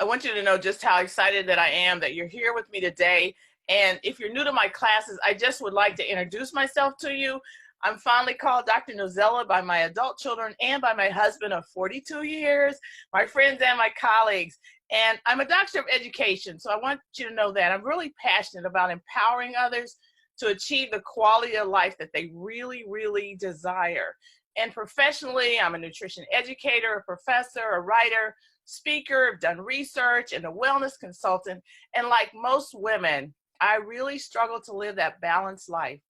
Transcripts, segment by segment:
I want you to know just how excited that I am that you're here with me today. And if you're new to my classes, I just would like to introduce myself to you. I'm fondly called Dr. Nozella by my adult children and by my husband of 42 years, my friends and my colleagues. And I'm a doctor of education, so I want you to know that I'm really passionate about empowering others to achieve the quality of life that they really, really desire. And professionally, I'm a nutrition educator, a professor, a writer, speaker, I've done research, and a wellness consultant. And like most women, I really struggle to live that balanced life.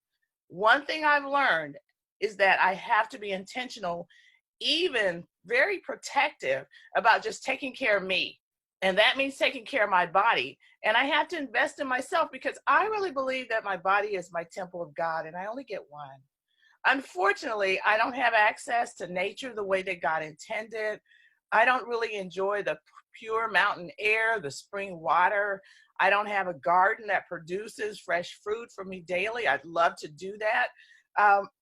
One thing I've learned is that I have to be intentional, even very protective about just taking care of me. And that means taking care of my body. And I have to invest in myself because I really believe that my body is my temple of God and I only get one. Unfortunately, I don't have access to nature the way that God intended. I don't really enjoy the pure mountain air, the spring water. I don't have a garden that produces fresh fruit for me daily. I'd love to do that.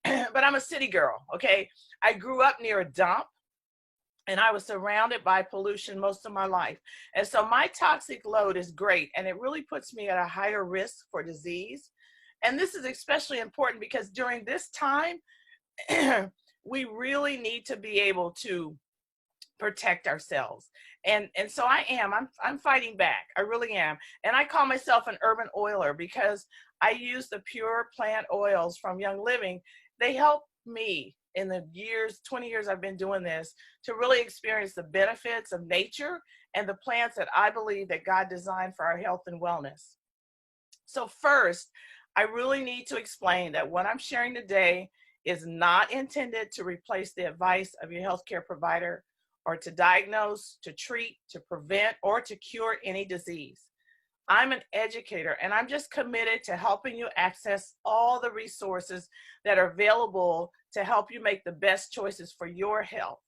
But I'm a city girl, okay? I grew up near a dump and I was surrounded by pollution most of my life. And so my toxic load is great and it really puts me at a higher risk for disease. And this is especially important because during this time, we really need to be able to protect ourselves. And so I'm fighting back. I really am. And I call myself an urban oiler because I use the pure plant oils from Young Living. They help me in the 20 years I've been doing this to really experience the benefits of nature and the plants that I believe that God designed for our health and wellness. So first, I really need to explain that what I'm sharing today is not intended to replace the advice of your healthcare provider or to diagnose, to treat, to prevent, or to cure any disease. I'm an educator and I'm just committed to helping you access all the resources that are available to help you make the best choices for your health.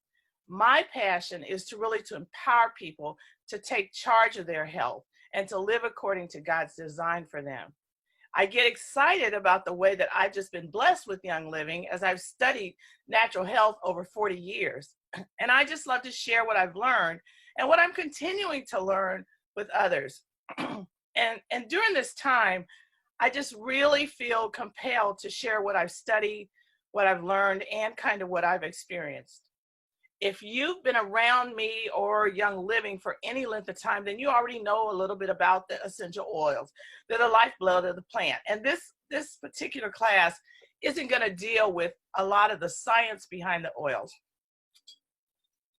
My passion is to really to empower people to take charge of their health and to live according to God's design for them. I get excited about the way that I've just been blessed with Young Living as I've studied natural health over 40 years. And I just love to share what I've learned and what I'm continuing to learn with others. and during this time, I just really feel compelled to share what I've studied, what I've learned, and kind of what I've experienced. If you've been around me or Young Living for any length of time, then you already know a little bit about the essential oils. They're the lifeblood of the plant. And this particular class isn't going to deal with a lot of the science behind the oils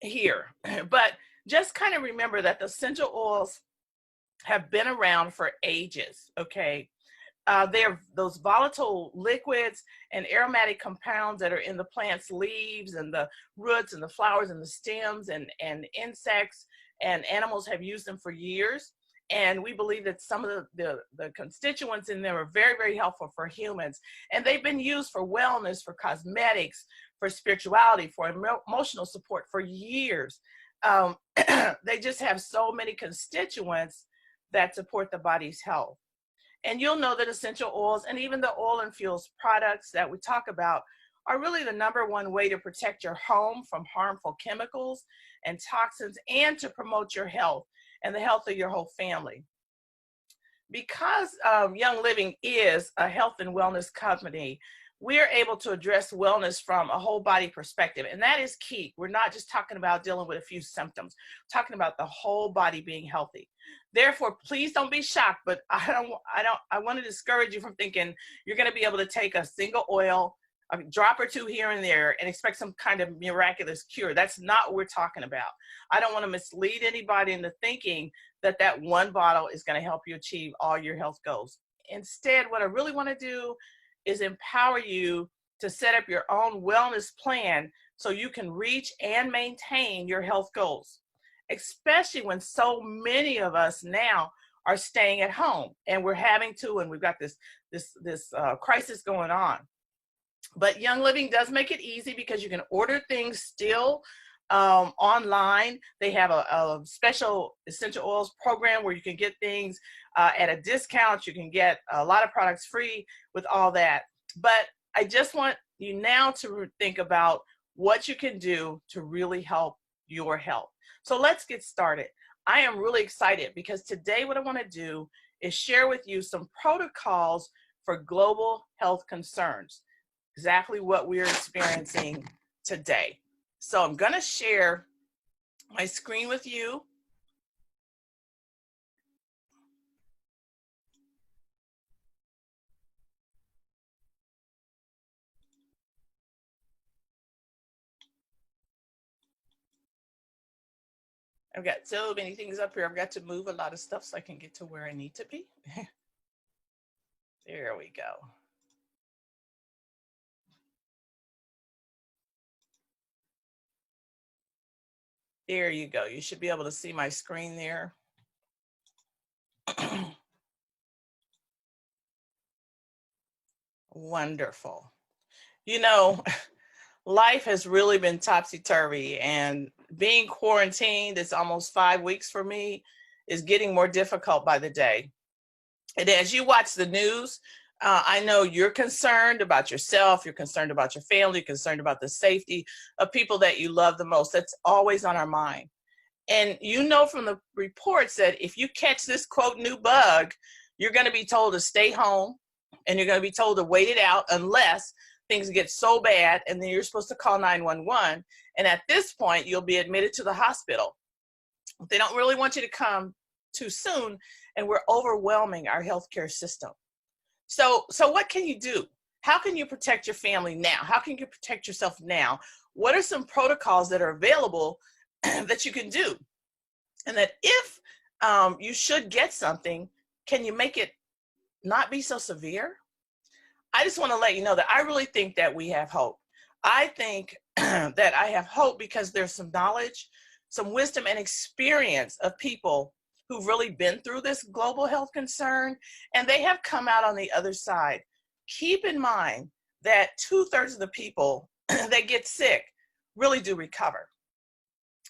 here, but just kind of remember that the essential oils have been around for ages, okay? They're those volatile liquids and aromatic compounds that are in the plant's leaves and the roots and the flowers and the stems, and insects and animals have used them for years. And we believe that some of the constituents in them are very, very helpful for humans. And they've been used for wellness, for cosmetics, for spirituality, for emotional support for years. They just have so many constituents that support the body's health. And you'll know that essential oils and even the oil and fuels products that we talk about are really the #1 way to protect your home from harmful chemicals and toxins and to promote your health and the health of your whole family. Because Young Living is a health and wellness company, we're able to address wellness from a whole body perspective. And that is key. We're not just talking about dealing with a few symptoms, we're talking about the whole body being healthy. Therefore, please don't be shocked, but I want to discourage you from thinking you're going to be able to take a single oil, a drop or two here and there, and expect some kind of miraculous cure. That's not what we're talking about. I don't want to mislead anybody into thinking that that one bottle is going to help you achieve all your health goals. Instead, what I really want to do is empower you to set up your own wellness plan so you can reach and maintain your health goals, especially when so many of us now are staying at home and we're having to, and we've got this crisis going on. But Young Living does make it easy because you can order things still online. They have a special essential oils program where you can get things at a discount. You can get a lot of products free with all that. But I just want you now to think about what you can do to really help your health. So let's get started. I am really excited because today what I want to do is share with you some protocols for global health concerns, exactly what we're experiencing today. So I'm going to share my screen with you. I've got so many things up here. I've got to move a lot of stuff so I can get to where I need to be. There we go. There you go. You should be able to see my screen there. Wonderful. You know, life has really been topsy-turvy, and being quarantined, it's almost 5 weeks for me, is getting more difficult by the day. And as you watch the news, I know you're concerned about yourself, you're concerned about your family, you're concerned about the safety of people that you love the most. That's always on our mind. And you know from the reports that if you catch this quote new bug, you're going to be told to stay home, and you're going to be told to wait it out unless things get so bad, and then you're supposed to call 911. And at this point, you'll be admitted to the hospital. They don't really want you to come too soon, and we're overwhelming our healthcare system. So what can you do? How can you protect your family now? How can you protect yourself now? What are some protocols that are available that you can do? And that if you should get something, can you make it not be so severe? I just want to let you know that I really think that we have hope. I think that I have hope because there's some knowledge, some wisdom and experience of people who've really been through this global health concern, and they have come out on the other side. Keep in mind that 2/3 of the people that get sick really do recover.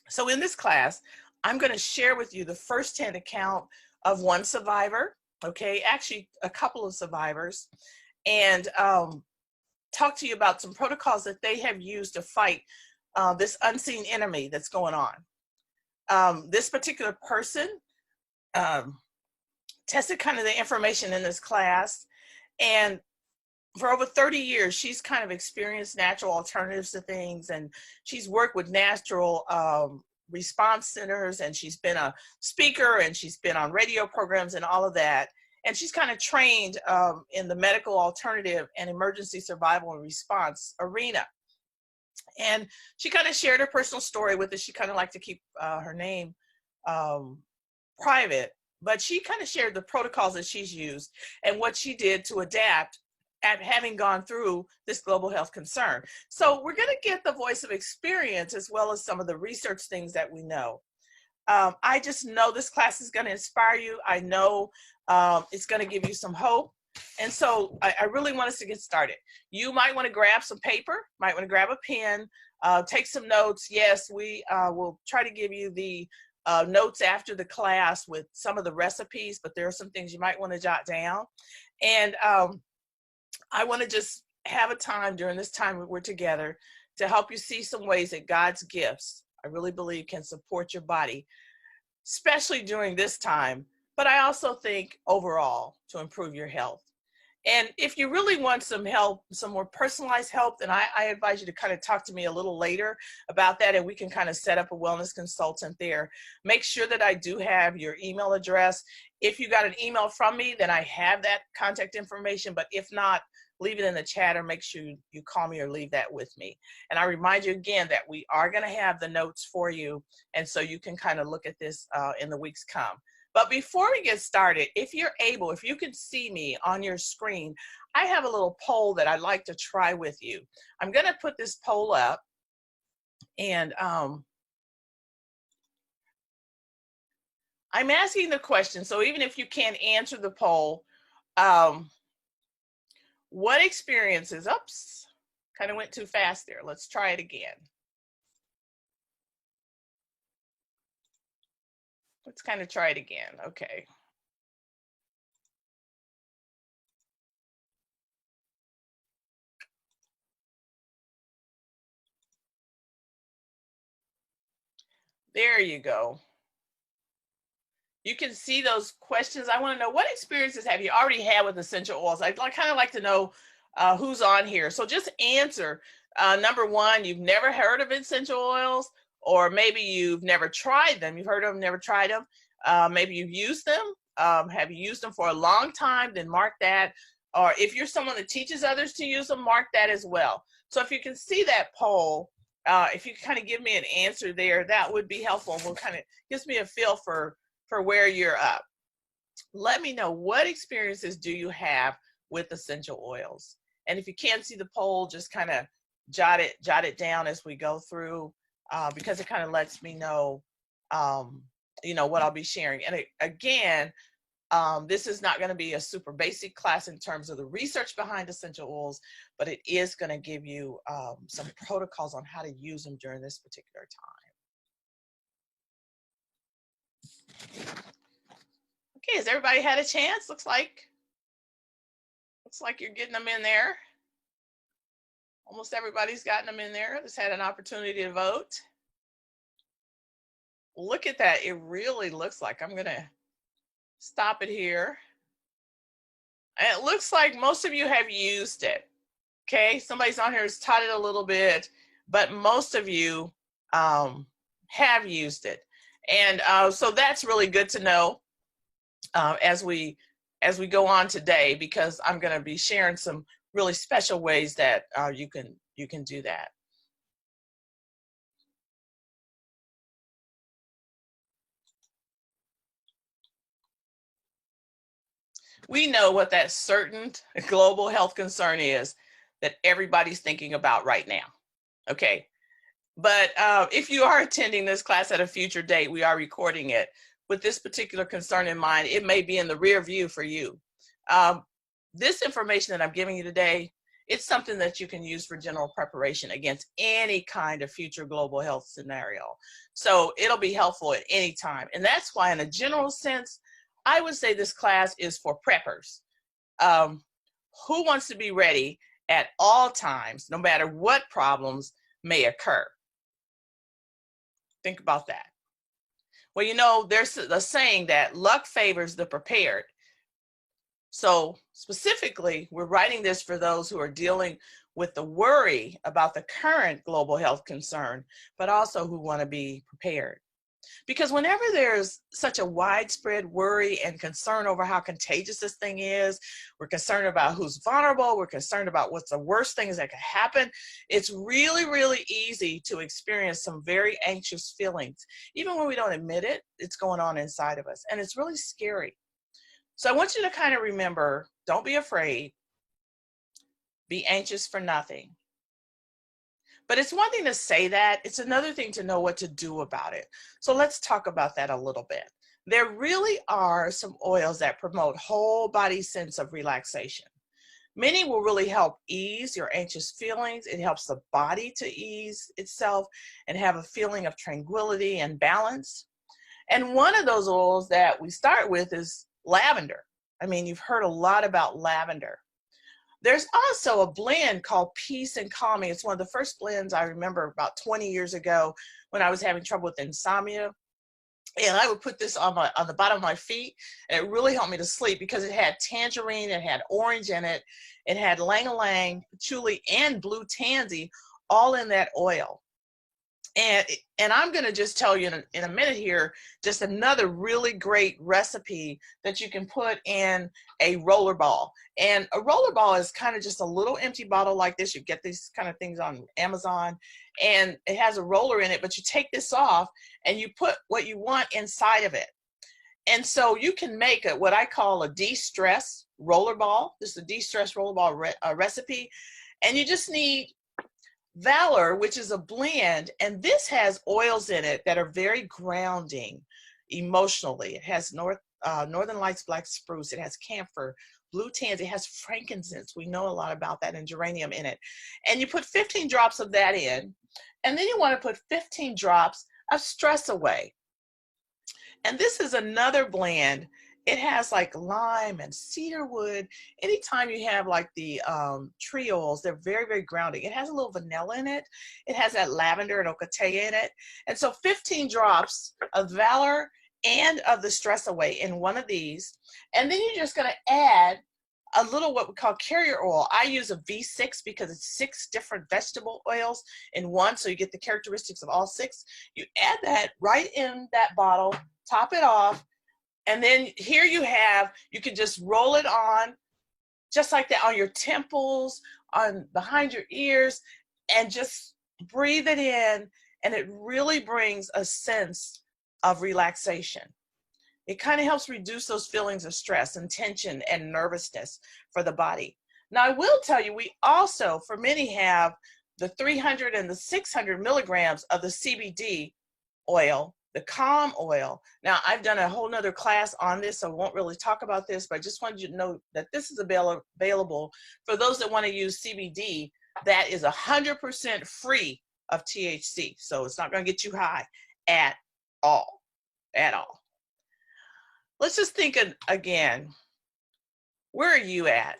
So in this class, I'm going to share with you the firsthand account of one survivor, okay, actually a couple of survivors, and talk to you about some protocols that they have used to fight this unseen enemy that's going on. This particular person tested kind of the information in this class, and for over 30 years, she's kind of experienced natural alternatives to things, and she's worked with natural response centers, and she's been a speaker, and she's been on radio programs and all of that. And she's kind of trained in the medical alternative and emergency survival and response arena. And she kind of shared her personal story with us. She kind of liked to keep her name private, but she kind of shared the protocols that she's used and what she did to adapt at having gone through this global health concern. So we're going to get the voice of experience as well as some of the research things that we know. I just know this class is going to inspire you. I know it's going to give you some hope. And so I really want us to get started. You might want to grab some paper, might want to grab a pen, take some notes. Yes, we will try to give you the notes after the class with some of the recipes, but there are some things you might want to jot down. And I want to just have a time during this time we're together to help you see some ways that God's gifts, I really believe, can support your body, especially during this time, but I also think overall to improve your health. And if you really want some help, some more personalized help, then I advise you to kind of talk to me a little later about that, and we can kind of set up a wellness consultant there. Make sure that I do have your email address. If you got an email from me, then I have that contact information, but if not, leave it in the chat or make sure you call me or leave that with me. And I remind you again that we are going to have the notes for you, and so you can kind of look at this in the weeks come. But before we get started, if you're able, if you can see me on your screen, I have a little poll that I'd like to try with you. I'm going to put this poll up, and I'm asking the question, so even if you can't answer the poll, what experiences, oops, kind of went too fast there. Let's try it again. Let's kind of try it again. Okay. There you go. you can see those questions. I want to know, what experiences have you already had with essential oils? I'd kind of like to know who's on here. So just answer. Number one, you've never heard of essential oils, or maybe you've never tried them. You've heard of them, never tried them. Maybe you've used them. Have you used them for a long time? Then mark that. Or if you're someone that teaches others to use them, mark that as well. So if you can see that poll, if you kind of give me an answer there, that would be helpful. Will kind of gives me a feel for where you're up. Let me know, what experiences do you have with essential oils? And if you can't see the poll, just kind of jot it down as we go through, because it kind of lets me know, you know, what I'll be sharing. And again, this is not going to be a super basic class in terms of the research behind essential oils, but it is going to give you some protocols on how to use them during this particular time. Okay, has everybody had a chance? Looks like you're getting them in there. Almost everybody's gotten them in there. Just had an opportunity to vote. Look at that. It really looks like, I'm going to stop it here. And it looks like most of you have used it. Okay, somebody's on here has taught it a little bit, but most of you have used it. And so that's really good to know as we go on today, because I'm going to be sharing some really special ways that you can do that. We know what that certain global health concern is that everybody's thinking about right now. Okay, but if you are attending this class at a future date, we are recording it with this particular concern in mind. It may be in the rear view for you. This information that I'm giving you today, it's something that you can use for general preparation against any kind of future global health scenario. So it'll be helpful at any time. And that's why, in a general sense, I would say this class is for preppers. Who wants to be ready at all times, no matter what problems may occur? Think about that. Well, you know, there's a saying that luck favors the prepared. So specifically, we're writing this for those who are dealing with the worry about the current global health concern, but also who want to be prepared. Because whenever there's such a widespread worry and concern over how contagious this thing is, we're concerned about who's vulnerable, we're concerned about what's the worst things that could happen, it's really, really easy to experience some very anxious feelings. Even when we don't admit it, it's going on inside of us, and it's really scary. So I want you to kind of remember, don't be afraid, be anxious for nothing. But it's one thing to say that, it's another thing to know what to do about it. So let's talk about that a little bit. There really are some oils that promote whole body sense of relaxation. Many will really help ease your anxious feelings. It helps the body to ease itself and have a feeling of tranquility and balance. And one of those oils that we start with is lavender. I mean, you've heard a lot about lavender. There's also a blend called Peace and Calming. It's one of the first blends I remember about 20 years ago when I was having trouble with insomnia. And I would put this on the bottom of my feet, and it really helped me to sleep because it had tangerine, it had orange in it, it had ylang-ylang, patchouli, and blue tansy all in that oil. And I'm going to just tell you in a minute here, just another really great recipe that you can put in a roller ball. And a roller ball is kind of just a little empty bottle like this. You get these kind of things on Amazon, and it has a roller in it, but you take this off and you put what you want inside of it. And so you can make what I call a de-stress roller ball. This is a de-stress roller ball recipe. And you just need Valor, which is a blend, and this has oils in it that are very grounding emotionally. It has Northern Lights black spruce, it has camphor, blue tansy, it has frankincense. We know a lot about that, and geranium in it. And you put 15 drops of that in, and then you want to put 15 drops of Stress Away. And this is another blend. It has like lime and cedarwood. Anytime you have like the tree oils, they're very, very grounding. It has a little vanilla in it. It has that lavender and ocotea in it. And so 15 drops of Valor and of the stress away in one of these. And then you're just going to add a little what we call carrier oil. I use a V6 because it's 6 different vegetable oils in one, so you get the characteristics of all 6. You add that right in that bottle, top it off, and then here you can just roll it on just like that on your temples, on behind your ears, and just breathe it in, and it really brings a sense of relaxation. It kind of helps reduce those feelings of stress and tension and nervousness for the body. Now, I will tell you, we also, for many, have the 300 and the 600 milligrams of the CBD oil, the Calm oil. Now, I've done a whole nother class on this, so I won't really talk about this, but I just wanted you to know that this is available for those that want to use CBD. That is 100% free of THC, so it's not going to get you high at all, at all. Let's just think again, where are you at?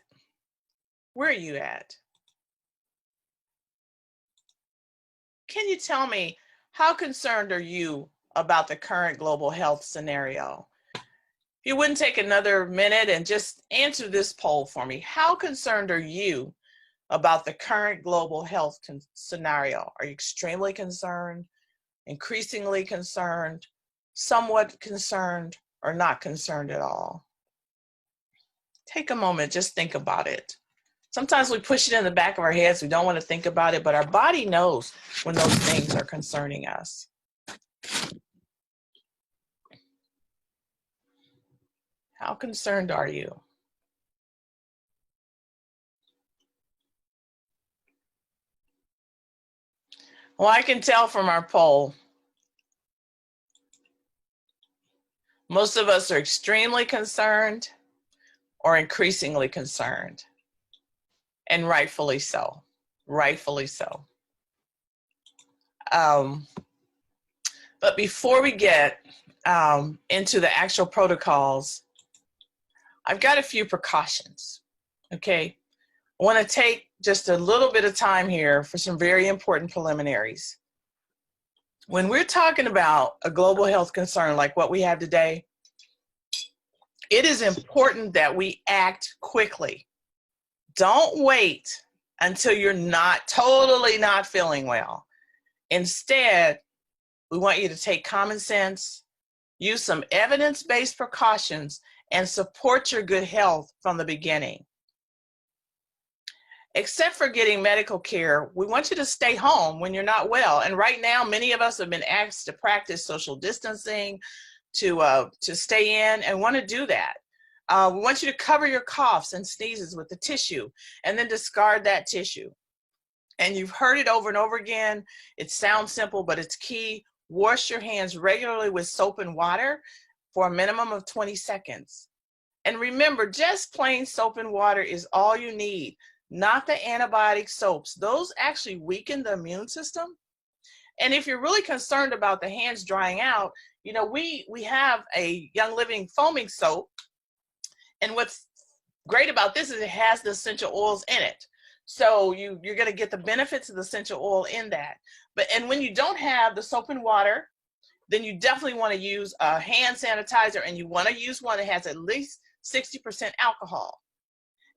Where are you at? Can you tell me, how concerned are you about the current global health scenario? If you wouldn't take another minute and just answer this poll for me, how concerned are you about the current global health scenario? Are you extremely concerned, increasingly concerned, somewhat concerned, or not concerned at all? Take a moment, just think about it. Sometimes we push it in the back of our heads. We don't want to think about it, but our body knows when those things are concerning us. How concerned are you? Well, I can tell from our poll, most of us are extremely concerned or increasingly concerned, and rightfully so, rightfully so. But before we get into the actual protocols, I've got a few precautions, okay? I want to take just a little bit of time here for some very important preliminaries. When we're talking about a global health concern like what we have today, it is important that we act quickly. Don't wait until you're totally not feeling well. Instead, we want you to take common sense, use some evidence-based precautions, and support your good health from the beginning. Except for getting medical care, we want you to stay home when you're not well. And right now, many of us have been asked to practice social distancing, to stay in, and want to do that. We want you to cover your coughs and sneezes with the tissue, and then discard that tissue. And you've heard it over and over again. It sounds simple, but it's key. Wash your hands regularly with soap and water for a minimum of 20 seconds. And remember, just plain soap and water is all you need, not the antibiotic soaps. Those actually weaken the immune system. And if you're really concerned about the hands drying out, you know, we have a Young Living foaming soap. And what's great about this is it has the essential oils in it. So you're going to get the benefits of the essential oil in that. And when you don't have the soap and water, then you definitely want to use a hand sanitizer, and you want to use one that has at least 60% alcohol.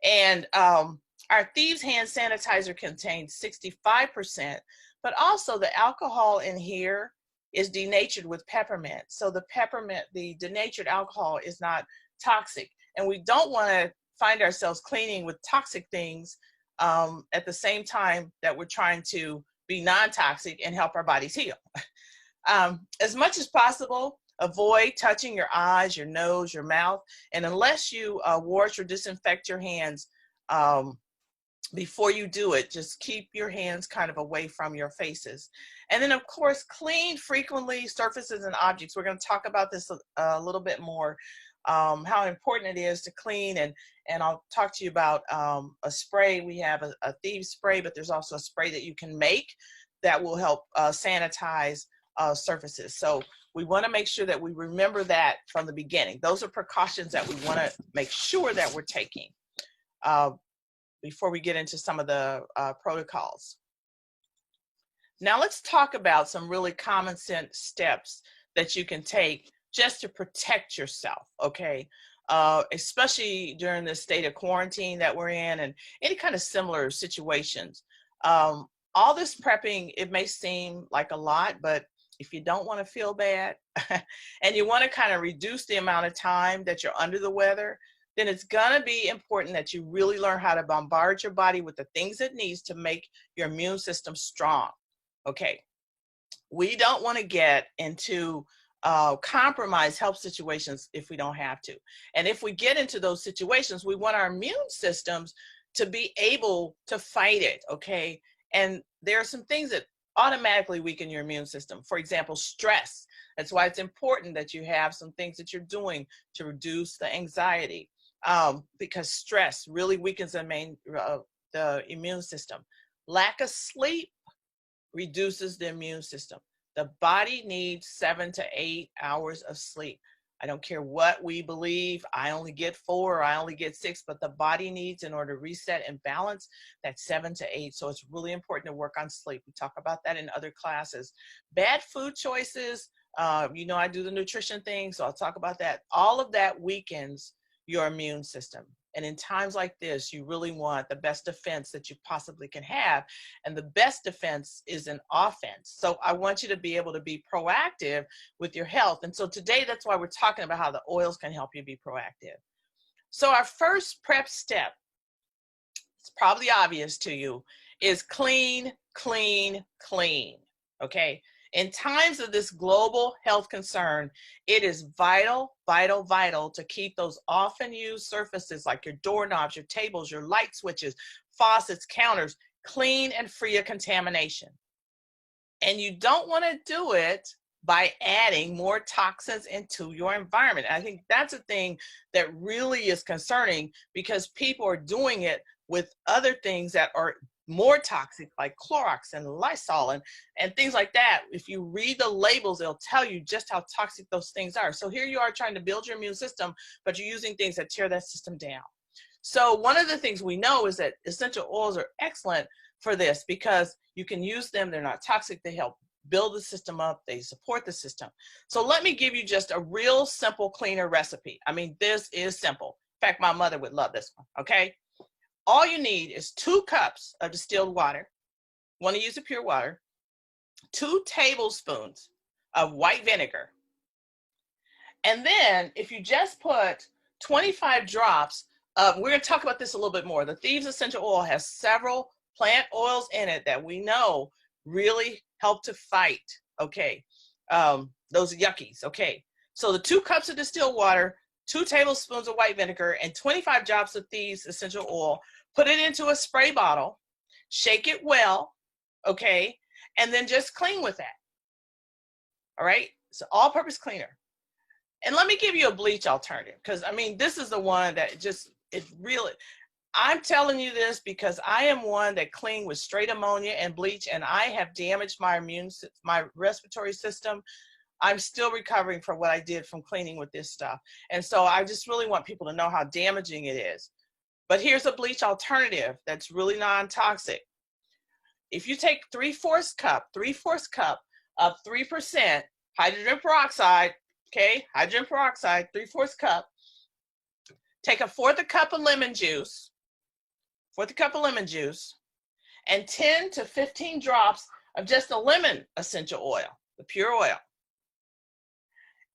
And our Thieves hand sanitizer contains 65%, but also the alcohol in here is denatured with peppermint. So the peppermint, the denatured alcohol, is not toxic. And we don't want to find ourselves cleaning with toxic things at the same time that we're trying to be non-toxic and help our bodies heal. As much as possible, avoid touching your eyes, your nose, your mouth, and unless you wash or disinfect your hands before you do it, just keep your hands kind of away from your faces. And then, of course, clean frequently surfaces and objects. We're going to talk about this a little bit more, how important it is to clean, and I'll talk to you about a spray. We have a Thieves spray, but there's also a spray that you can make that will help sanitize surfaces. So we want to make sure that we remember that from the beginning. Those are precautions that we want to make sure that we're taking before we get into some of the protocols. Now let's talk about some really common sense steps that you can take just to protect yourself, okay? Especially during this state of quarantine that we're in and any kind of similar situations. All this prepping, it may seem like a lot, but if you don't want to feel bad and you want to kind of reduce the amount of time that you're under the weather, then it's going to be important that you really learn how to bombard your body with the things it needs to make your immune system strong. Okay, we don't want to get into compromise health situations if we don't have to. And if we get into those situations, we want our immune systems to be able to fight it, okay? And there are some things that automatically weaken your immune system. For example, stress. That's why it's important that you have some things that you're doing to reduce the anxiety, because stress really weakens the immune system. Lack of sleep reduces the immune system. The body needs 7 to 8 hours of sleep. I don't care what we believe, I only get 4, I only get 6, but the body needs, in order to reset and balance, that 7 to 8. So it's really important to work on sleep. We talk about that in other classes. Bad food choices, you know, I do the nutrition thing, so I'll talk about that. All of that weakens your immune system. And in times like this, you really want the best defense that you possibly can have. And the best defense is an offense. So I want you to be able to be proactive with your health. And so today, that's why we're talking about how the oils can help you be proactive. So our first prep step, it's probably obvious to you, is clean, clean, clean, okay? In times of this global health concern, it is vital, vital, vital to keep those often used surfaces like your doorknobs, your tables, your light switches, faucets, counters, clean and free of contamination. And you don't want to do it by adding more toxins into your environment. I think that's a thing that really is concerning, because people are doing it with other things that are more toxic, like Clorox and Lysol and things like that. If you read the labels, it'll tell you just how toxic those things are. So here you are trying to build your immune system, but you're using things that tear that system down. So one of the things we know is that essential oils are excellent for this, because you can use them, they're not toxic, they help build the system up, they support the system. So let me give you just a real simple cleaner recipe. I mean, this is simple. In fact, my mother would love this one, okay? All you need is 2 cups of distilled water. Want to use the pure water. 2 tablespoons of white vinegar. And then if you just put 25 drops of, we're going to talk about this a little bit more. The Thieves Essential Oil has several plant oils in it that we know really help to fight, okay, those yuckies, okay. So the 2 cups of distilled water, 2 tablespoons of white vinegar, and 25 drops of Thieves Essential Oil. Put it into a spray bottle, shake it well, okay, and then just clean with that. All right, so all-purpose cleaner. And let me give you a bleach alternative, because I mean, this is the one that just, it really, I'm telling you this because I am one that cleaned with straight ammonia and bleach, and I have damaged my respiratory system. I'm still recovering from what I did from cleaning with this stuff. And so I just really want people to know how damaging it is. But here's a bleach alternative that's really non-toxic. If you take 3/4 cup of 3% hydrogen peroxide, okay, hydrogen peroxide, 3/4 cup, take 1/4 cup of lemon juice, 1/4 cup of lemon juice, and 10 to 15 drops of just a lemon essential oil, the pure oil.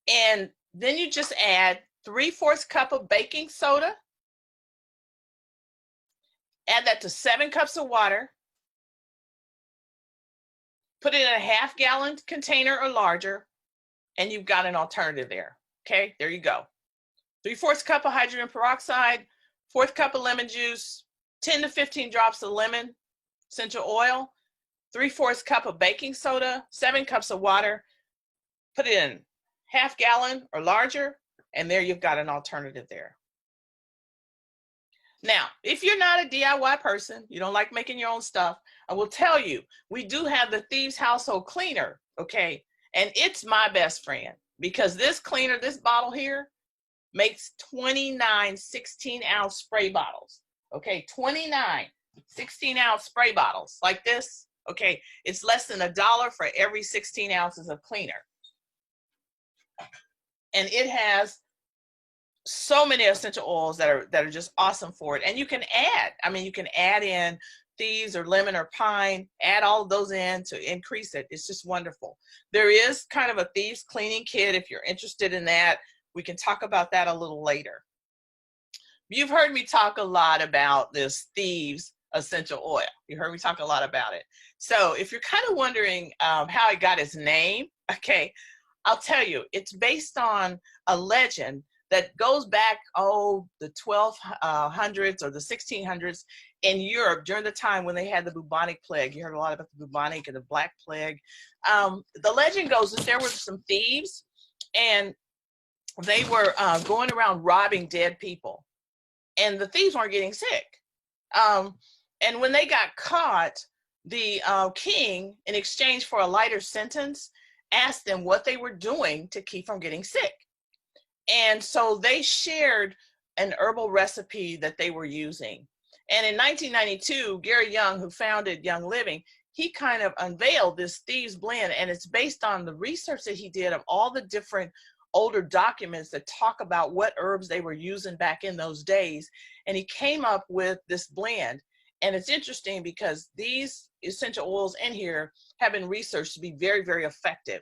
And then you just add 3/4 cup of baking soda. Add that to 7 cups of water. Put it in a half-gallon container or larger, and you've got an alternative there. Okay, there you go. 3/4 cup of hydrogen peroxide, 1/4 cup of lemon juice, 10 to 15 drops of lemon essential oil, 3/4 cup of baking soda, 7 cups of water. Put it in half-gallon or larger, and there you've got an alternative there. Now, if you're not a DIY person, you don't like making your own stuff, I will tell you, we do have the Thieves Household Cleaner, okay? And it's my best friend, because this cleaner, this bottle here, makes 29 16-ounce spray bottles, okay? 29 16-ounce spray bottles like this, okay? It's less than $1 for every 16 ounces of cleaner. And it has so many essential oils that are just awesome for it. And you can add, I mean, you can add in thieves or lemon or pine, add all of those in to increase it. It's just wonderful. There is kind of a thieves cleaning kit if you're interested in that. We can talk about that a little later. You've heard me talk a lot about this thieves essential oil. You heard me talk a lot about it. So if you're kind of wondering how it got its name, okay, I'll tell you, it's based on a legend that goes back, the 1200s or the 1600s in Europe during the time when they had the bubonic plague. You heard a lot about the bubonic and the Black Plague. The legend goes that there were some thieves, and they were going around robbing dead people, and the thieves weren't getting sick. And when they got caught, the king, in exchange for a lighter sentence, asked them what they were doing to keep from getting sick. And so they shared an herbal recipe that they were using. And in 1992, Gary Young, who founded Young Living, he kind of unveiled this Thieves Blend, and it's based on the research that he did of all the different older documents that talk about what herbs they were using back in those days. And he came up with this blend. And it's interesting because these essential oils in here have been researched to be very, very effective.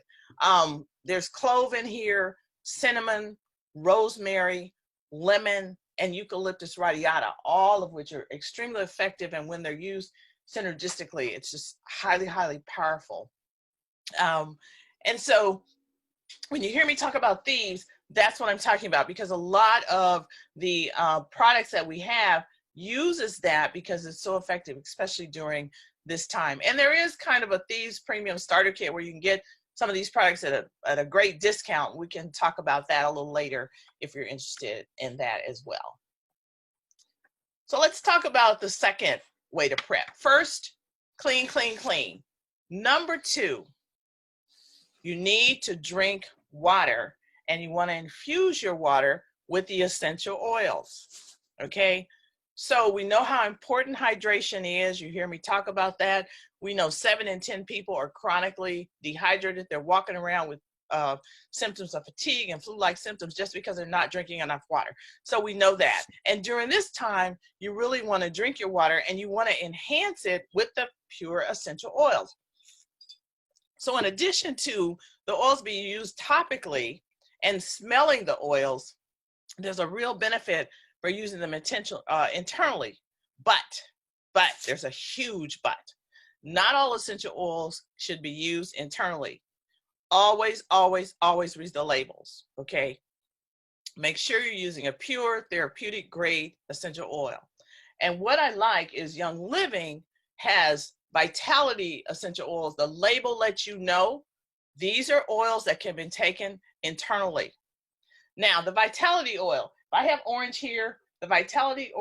There's clove in here, cinnamon, rosemary, lemon, and eucalyptus radiata, all of which are extremely effective. And when they're used synergistically, it's just highly, highly powerful. And so when you hear me talk about thieves, that's what I'm talking about, because a lot of the products that we have uses that because it's so effective, especially during this time. And there is kind of a Thieves Premium Starter Kit where you can get some of these products at a great discount. We can talk about that a little later if you're interested in that as well. So let's talk about the second way to prep. First, clean, clean, clean. Number two, you need to drink water, and you want to infuse your water with the essential oils, okay? So we know how important hydration is. You hear me talk about that. We know 7 in 10 people are chronically dehydrated. They're walking around with symptoms of fatigue and flu-like symptoms just because they're not drinking enough water. So we know that. And during this time, you really want to drink your water, and you want to enhance it with the pure essential oils. So in addition to the oils being used topically and smelling the oils, there's a real benefit for using them internally. But there's a huge but. Not all essential oils should be used internally. Always, always, always read the labels, okay? Make sure you're using a pure therapeutic grade essential oil. And what I like is Young Living has Vitality essential oils. The label lets you know these are oils that can be taken internally. Now, the Vitality oil, if I have orange here, the Vitality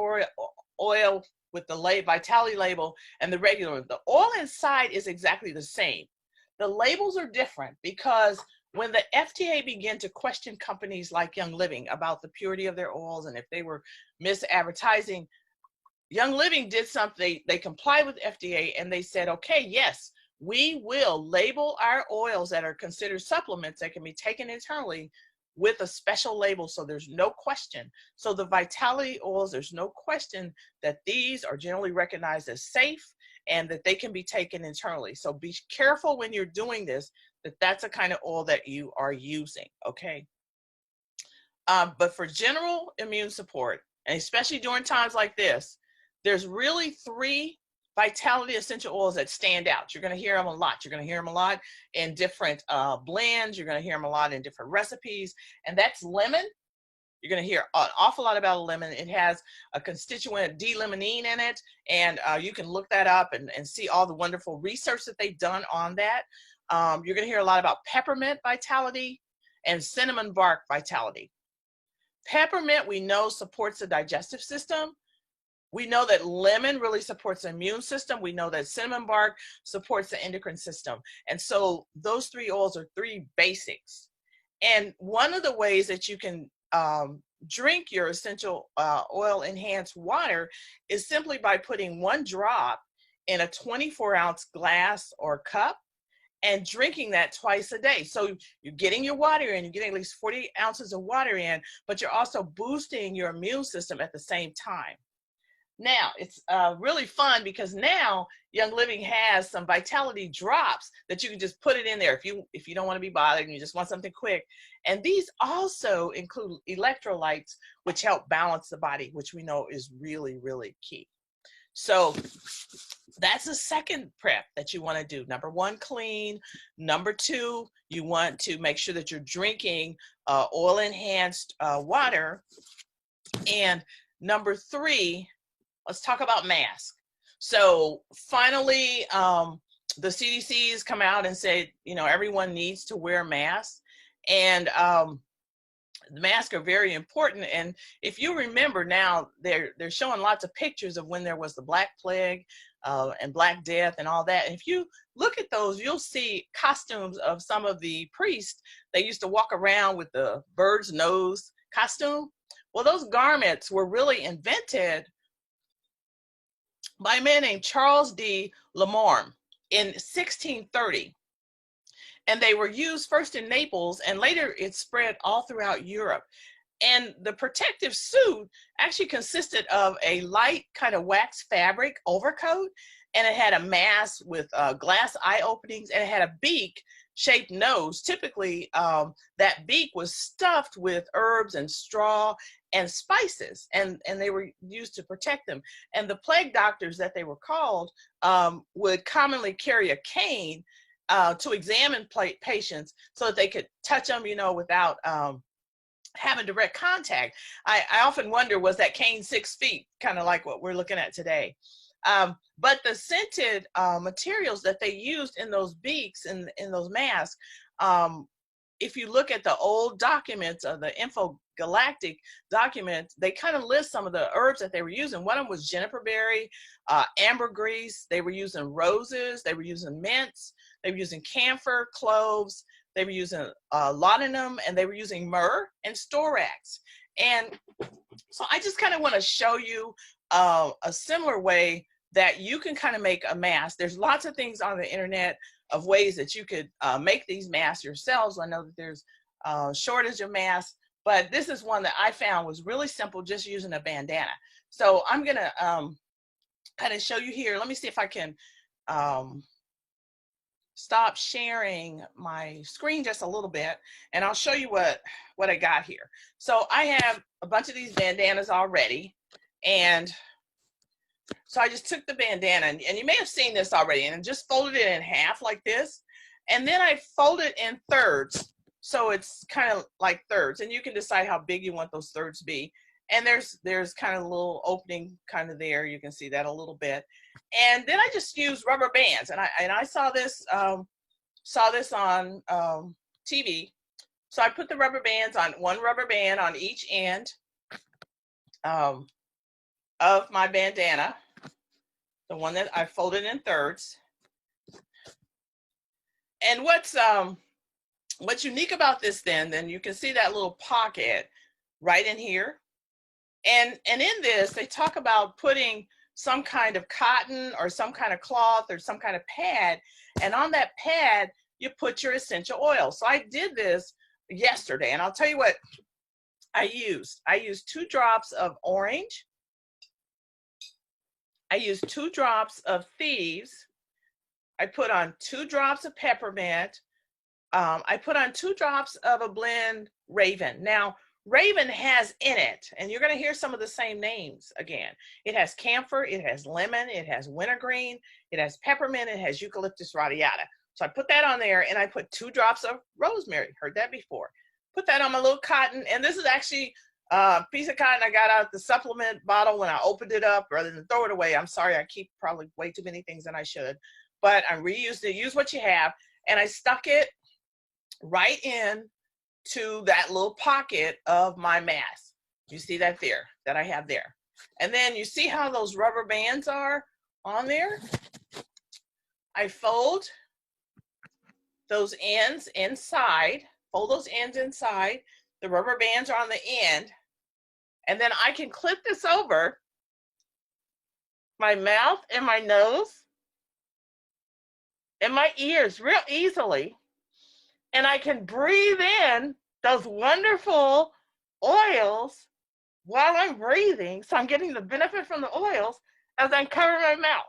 oil with the Vitality label and the regular, the oil inside is exactly the same. The labels are different because when the FDA began to question companies like Young Living about the purity of their oils and if they were misadvertising, Young Living did something. They complied with FDA, and they said, okay, yes, we will label our oils that are considered supplements that can be taken internally with a special label, so there's no question. So the Vitality oils, there's no question that these are generally recognized as safe and that they can be taken internally. So be careful when you're doing this, that that's the kind of oil that you are using, okay? But for general immune support, and especially during times like this, there's really 3 Vitality essential oils that stand out. You're going to hear them a lot. You're going to hear them a lot in different blends. You're going to hear them a lot in different recipes. And that's lemon. You're going to hear an awful lot about lemon. It has a constituent D-limonene in it. And you can look that up and see all the wonderful research that they've done on that. You're going to hear a lot about peppermint Vitality and cinnamon bark Vitality. Peppermint, we know, supports the digestive system. We know that lemon really supports the immune system. We know that cinnamon bark supports the endocrine system. And so those 3 oils are 3 basics. And one of the ways that you can drink your essential oil enhanced water is simply by putting 1 drop in a 24-ounce glass or cup and drinking that twice a day. So you're getting your water in, you're getting at least 40 ounces of water in, but you're also boosting your immune system at the same time. Now, it's really fun because now Young Living has some vitality drops that you can just put it in there if you don't want to be bothered and you just want something quick. And these also include electrolytes, which help balance the body, which we know is really, really key. So that's the second prep that you want to do. Number one, clean. Number two, you want to make sure that you're drinking oil-enhanced water. And number three, let's talk about masks. So finally, the CDC has come out and said, you know, everyone needs to wear masks. And the masks are very important. And if you remember now, they're showing lots of pictures of when there was the Black Plague and Black Death and all that. And if you look at those, you'll see costumes of some of the priests. They used to walk around with the bird's nose costume. Well, those garments were really invented by a man named Charles de Lamarme in 1630. And they were used first in Naples, and later it spread all throughout Europe. And the protective suit actually consisted of a light kind of wax fabric overcoat, and it had a mask with glass eye openings, and it had a beak-shaped nose. Typically, that beak was stuffed with herbs and straw and spices, and they were used to protect them. And the plague doctors that they were called would commonly carry a cane to examine patients so that they could touch them, you know, without having direct contact. I often wonder, was that cane 6 feet, kind of like what we're looking at today? But the scented materials that they used in those beaks and in those masks, if you look at the old documents of the Infogalactic documents, they kind of list some of the herbs that they were using. One of them was juniper berry, ambergris. They were using roses. They were using mints. They were using camphor, cloves. They were using laudanum, and they were using myrrh and storax. And so I just kind of want to show you a similar way that you can kind of make a mask. There's lots of things on the internet of ways that you could make these masks yourselves. I know that there's a shortage of masks, but this is one that I found was really simple, just using a bandana. So I'm gonna kind of show you here. Let me see if I can stop sharing my screen just a little bit, and I'll show you what I got here. So I have a bunch of these bandanas already, and so I just took the bandana, and you may have seen this already, and just folded it in half like this, and then I fold it in thirds, so it's kind of like thirds, and you can decide how big you want those thirds to be. And there's kind of a little opening kind of there. You can see that a little bit. And then I just use rubber bands, and I saw this on TV. So I put the rubber bands on, one rubber band on each end of my bandana, the one that I folded in thirds. And what's unique about this then you can see that little pocket right in here. And in this, they talk about putting some kind of cotton or some kind of cloth or some kind of pad, and on that pad, you put your essential oil. So I did this yesterday, and I'll tell you what I used. I used 2 drops of orange. I used 2 drops of thieves. I put on 2 drops of peppermint. I put on 2 drops of a blend Raven. Now, Raven has in it, and you're going to hear some of the same names again. It has camphor, it has lemon, it has wintergreen, it has peppermint, it has eucalyptus radiata. So I put that on there, and I put 2 drops of rosemary. Heard that before. Put that on my little cotton, and this is actually a piece of cotton I got out the supplement bottle when I opened it up, rather than throw it away. I'm sorry, I keep probably way too many things than I should, but I reused it. Use what you have, and I stuck it right in to that little pocket of my mask. You see that there, that I have there. And then you see how those rubber bands are on there? I fold those ends inside, fold those ends inside. The rubber bands are on the end. And then I can clip this over my mouth and my nose in my ears real easily, and I can breathe in those wonderful oils while I'm breathing. So I'm getting the benefit from the oils as I'm covering my mouth.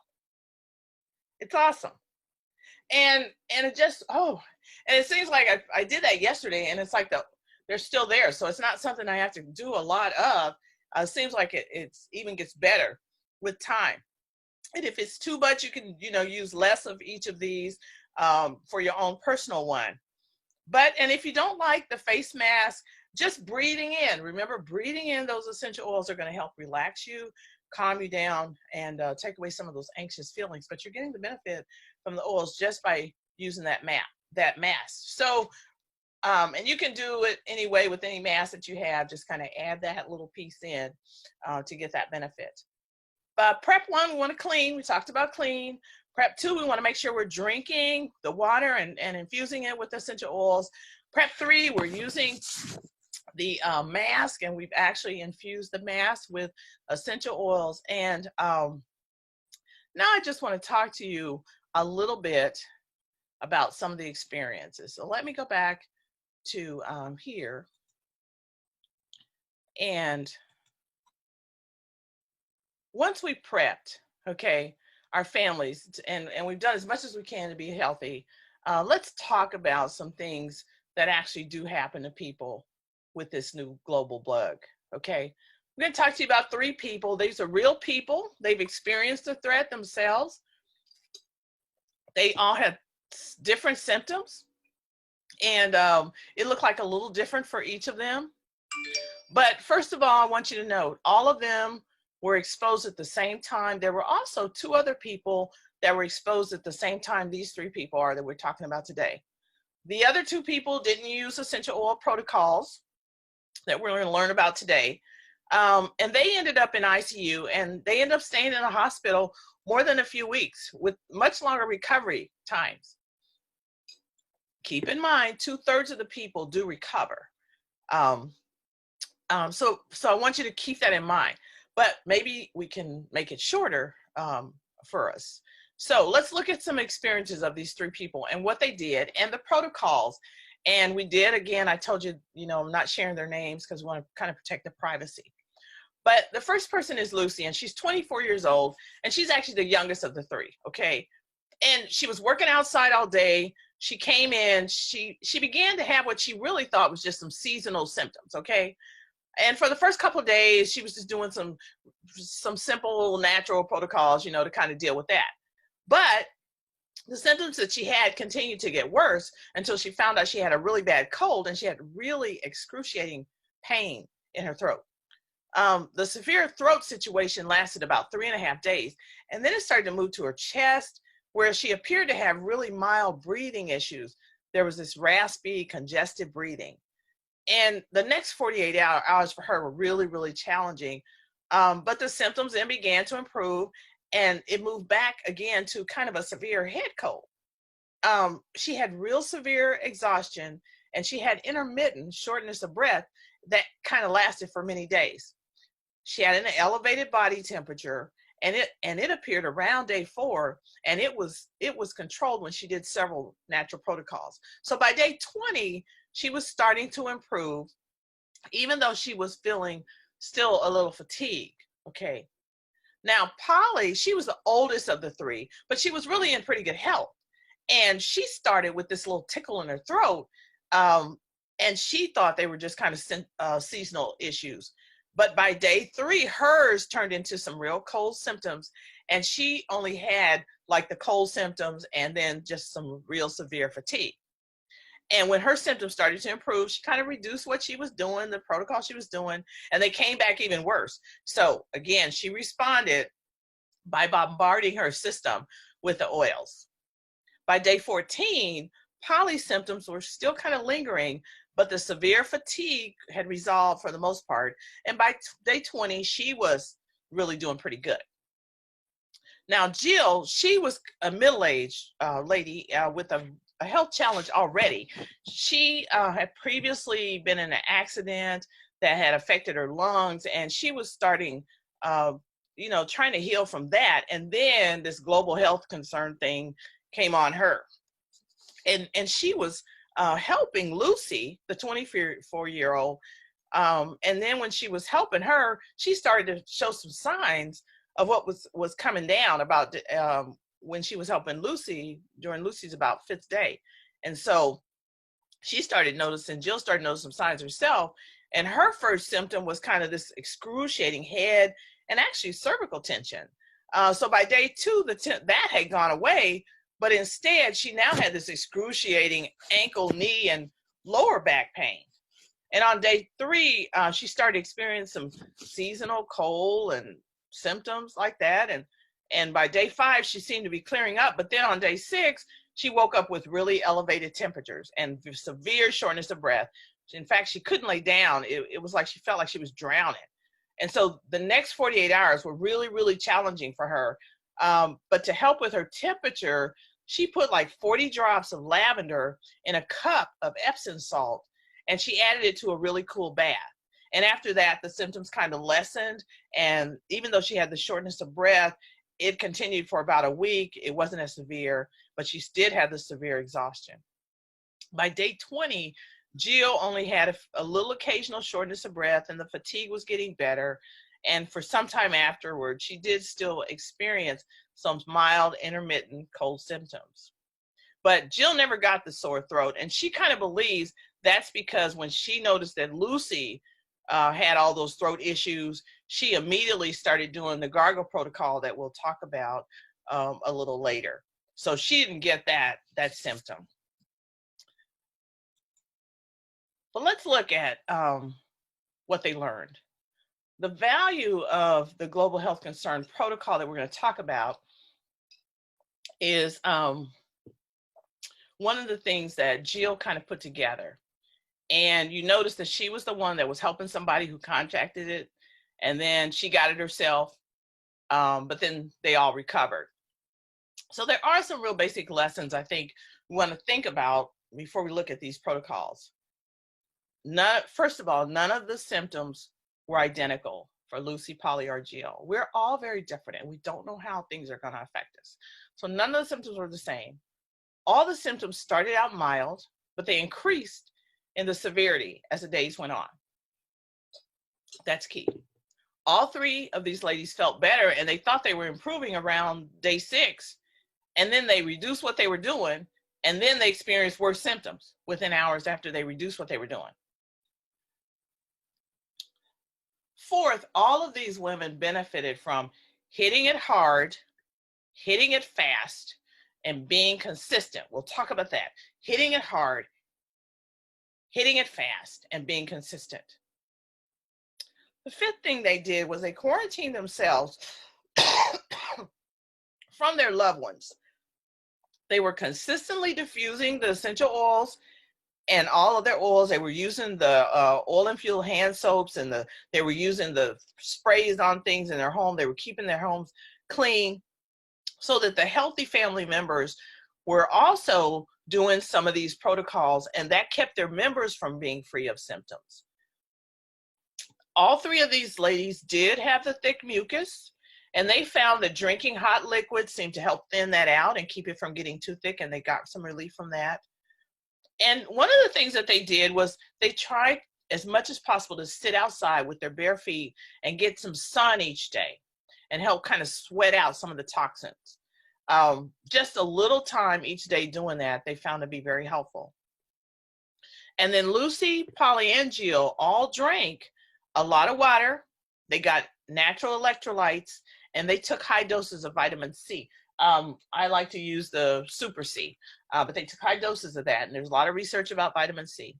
It's awesome. And it just, and it seems like I did that yesterday, and it's like they're still there. So it's not something I have to do a lot of. It seems like it's even gets better with time. And if it's too much, you can, use less of each of these for your own personal one. And if you don't like the face mask, just breathing in. Remember, breathing in those essential oils are going to help relax you, calm you down, and take away some of those anxious feelings. But you're getting the benefit from the oils just by using that mask. So, and you can do it anyway with any mask that you have. Just kind of add that little piece in to get that benefit. Prep 1, we want to clean. We talked about clean. Prep 2, we want to make sure we're drinking the water and infusing it with essential oils. Prep 3, we're using the mask, and we've actually infused the mask with essential oils. And now I just want to talk to you a little bit about some of the experiences. So let me go back to here. And once we prepped, okay, our families, and we've done as much as we can to be healthy, let's talk about some things that actually do happen to people with this new global bug, okay? I'm going to talk to you about 3 people. These are real people. They've experienced the threat themselves. They all have different symptoms, and it looked like a little different for each of them. But first of all, I want you to know, all of them were exposed at the same time. There were also 2 other people that were exposed at the same time these 3 people are that we're talking about today. The other 2 people didn't use essential oil protocols that we're going to learn about today. And they ended up in ICU, and they ended up staying in a hospital more than a few weeks with much longer recovery times. Keep in mind, 2/3 of the people do recover. So I want you to keep that in mind, but maybe we can make it shorter for us. So let's look at some experiences of these 3 people and what they did and the protocols. And we did, again, I told you, I'm not sharing their names because we want to kind of protect their privacy. But the first person is Lucy, and she's 24 years old, and she's actually the youngest of the 3, okay? And she was working outside all day. She came in, she began to have what she really thought was just some seasonal symptoms, okay? And for the first couple of days, she was just doing some simple natural protocols, to kind of deal with that. But the symptoms that she had continued to get worse until she found out she had a really bad cold, and she had really excruciating pain in her throat. The severe throat situation lasted about 3.5 days, and then it started to move to her chest, where she appeared to have really mild breathing issues. There was this raspy, congested breathing. And the next 48 hours for her were really, really challenging. But the symptoms then began to improve, and it moved back again to kind of a severe head cold. She had real severe exhaustion, and she had intermittent shortness of breath that kind of lasted for many days. She had an elevated body temperature, and it appeared around day 4, and it was controlled when she did several natural protocols. So by day 20, she was starting to improve, even though she was feeling still a little fatigued, okay? Now, Polly, she was the oldest of the 3, but she was really in pretty good health. And she started with this little tickle in her throat, and she thought they were just kind of seasonal issues. But by day 3, hers turned into some real cold symptoms, and she only had like the cold symptoms and then just some real severe fatigue. And when her symptoms started to improve, she kind of reduced what she was doing, the protocol she was doing, and they came back even worse. So again, she responded by bombarding her system with the oils. By day 14, Polly's symptoms were still kind of lingering, but the severe fatigue had resolved for the most part. And by day 20, she was really doing pretty good. Now, Jill, she was a middle-aged lady with a health challenge already. She had previously been in an accident that had affected her lungs, and she was starting, trying to heal from that. And then this global health concern thing came on her. And she was helping Lucy, the 24-year-old. And then when she was helping her, she started to show some signs of what was coming down about when she was helping Lucy during Lucy's about 5th day. And so Jill started noticing some signs herself. And her first symptom was kind of this excruciating head and actually cervical tension. So by day 2, that had gone away, but instead she now had this excruciating ankle, knee, and lower back pain. And on day 3, she started experiencing some seasonal cold and symptoms like that. And by day 5, she seemed to be clearing up. But then on day 6, she woke up with really elevated temperatures and severe shortness of breath. In fact, she couldn't lay down. It was like she felt like she was drowning. And so the next 48 hours were really, really challenging for her. But to help with her temperature, she put like 40 drops of lavender in a cup of Epsom salt, and she added it to a really cool bath. And after that, the symptoms kind of lessened. And even though she had the shortness of breath, it continued for about a week. It wasn't as severe, but she did have the severe exhaustion. By day 20, Jill only had a little occasional shortness of breath, and the fatigue was getting better. And for some time afterward, she did still experience some mild intermittent cold symptoms. But Jill never got the sore throat, and she kind of believes that's because when she noticed that Lucy had all those throat issues, she immediately started doing the gargle protocol that we'll talk about a little later. So she didn't get that symptom. But let's look at what they learned. The value of the Global Health Concern protocol that we're going to talk about is one of the things that Jill kind of put together. And you notice that she was the one that was helping somebody who contracted it, and then she got it herself, but then they all recovered. So there are some real basic lessons I think we want to think about before we look at these protocols. First of all, none of the symptoms were identical for Lucy, Polly, or Jill. We're all very different, and we don't know how things are going to affect us. So none of the symptoms were the same. All the symptoms started out mild, but they increased in the severity as the days went on. That's key. All 3 of these ladies felt better, and they thought they were improving around day 6, and then they reduced what they were doing, and then they experienced worse symptoms within hours after they reduced what they were doing. Fourth, all of these women benefited from hitting it hard, hitting it fast, and being consistent. We'll talk about that. Hitting it hard, hitting it fast, and being consistent. The 5th thing they did was they quarantined themselves from their loved ones. They were consistently diffusing the essential oils and all of their oils. They were using the oil-infused hand soaps, and they were using the sprays on things in their home. They were keeping their homes clean so that the healthy family members were also doing some of these protocols, and that kept their members from being free of symptoms. All 3 of these ladies did have the thick mucus, and they found that drinking hot liquids seemed to help thin that out and keep it from getting too thick, and they got some relief from that. And one of the things that they did was they tried as much as possible to sit outside with their bare feet and get some sun each day and help kind of sweat out some of the toxins. Just a little time each day doing that, they found to be very helpful. And then Lucy, Polly, and Jill all drank a lot of water. They got natural electrolytes, and they took high doses of vitamin C. I like to use the Super C, but they took high doses of that, and there's a lot of research about vitamin C.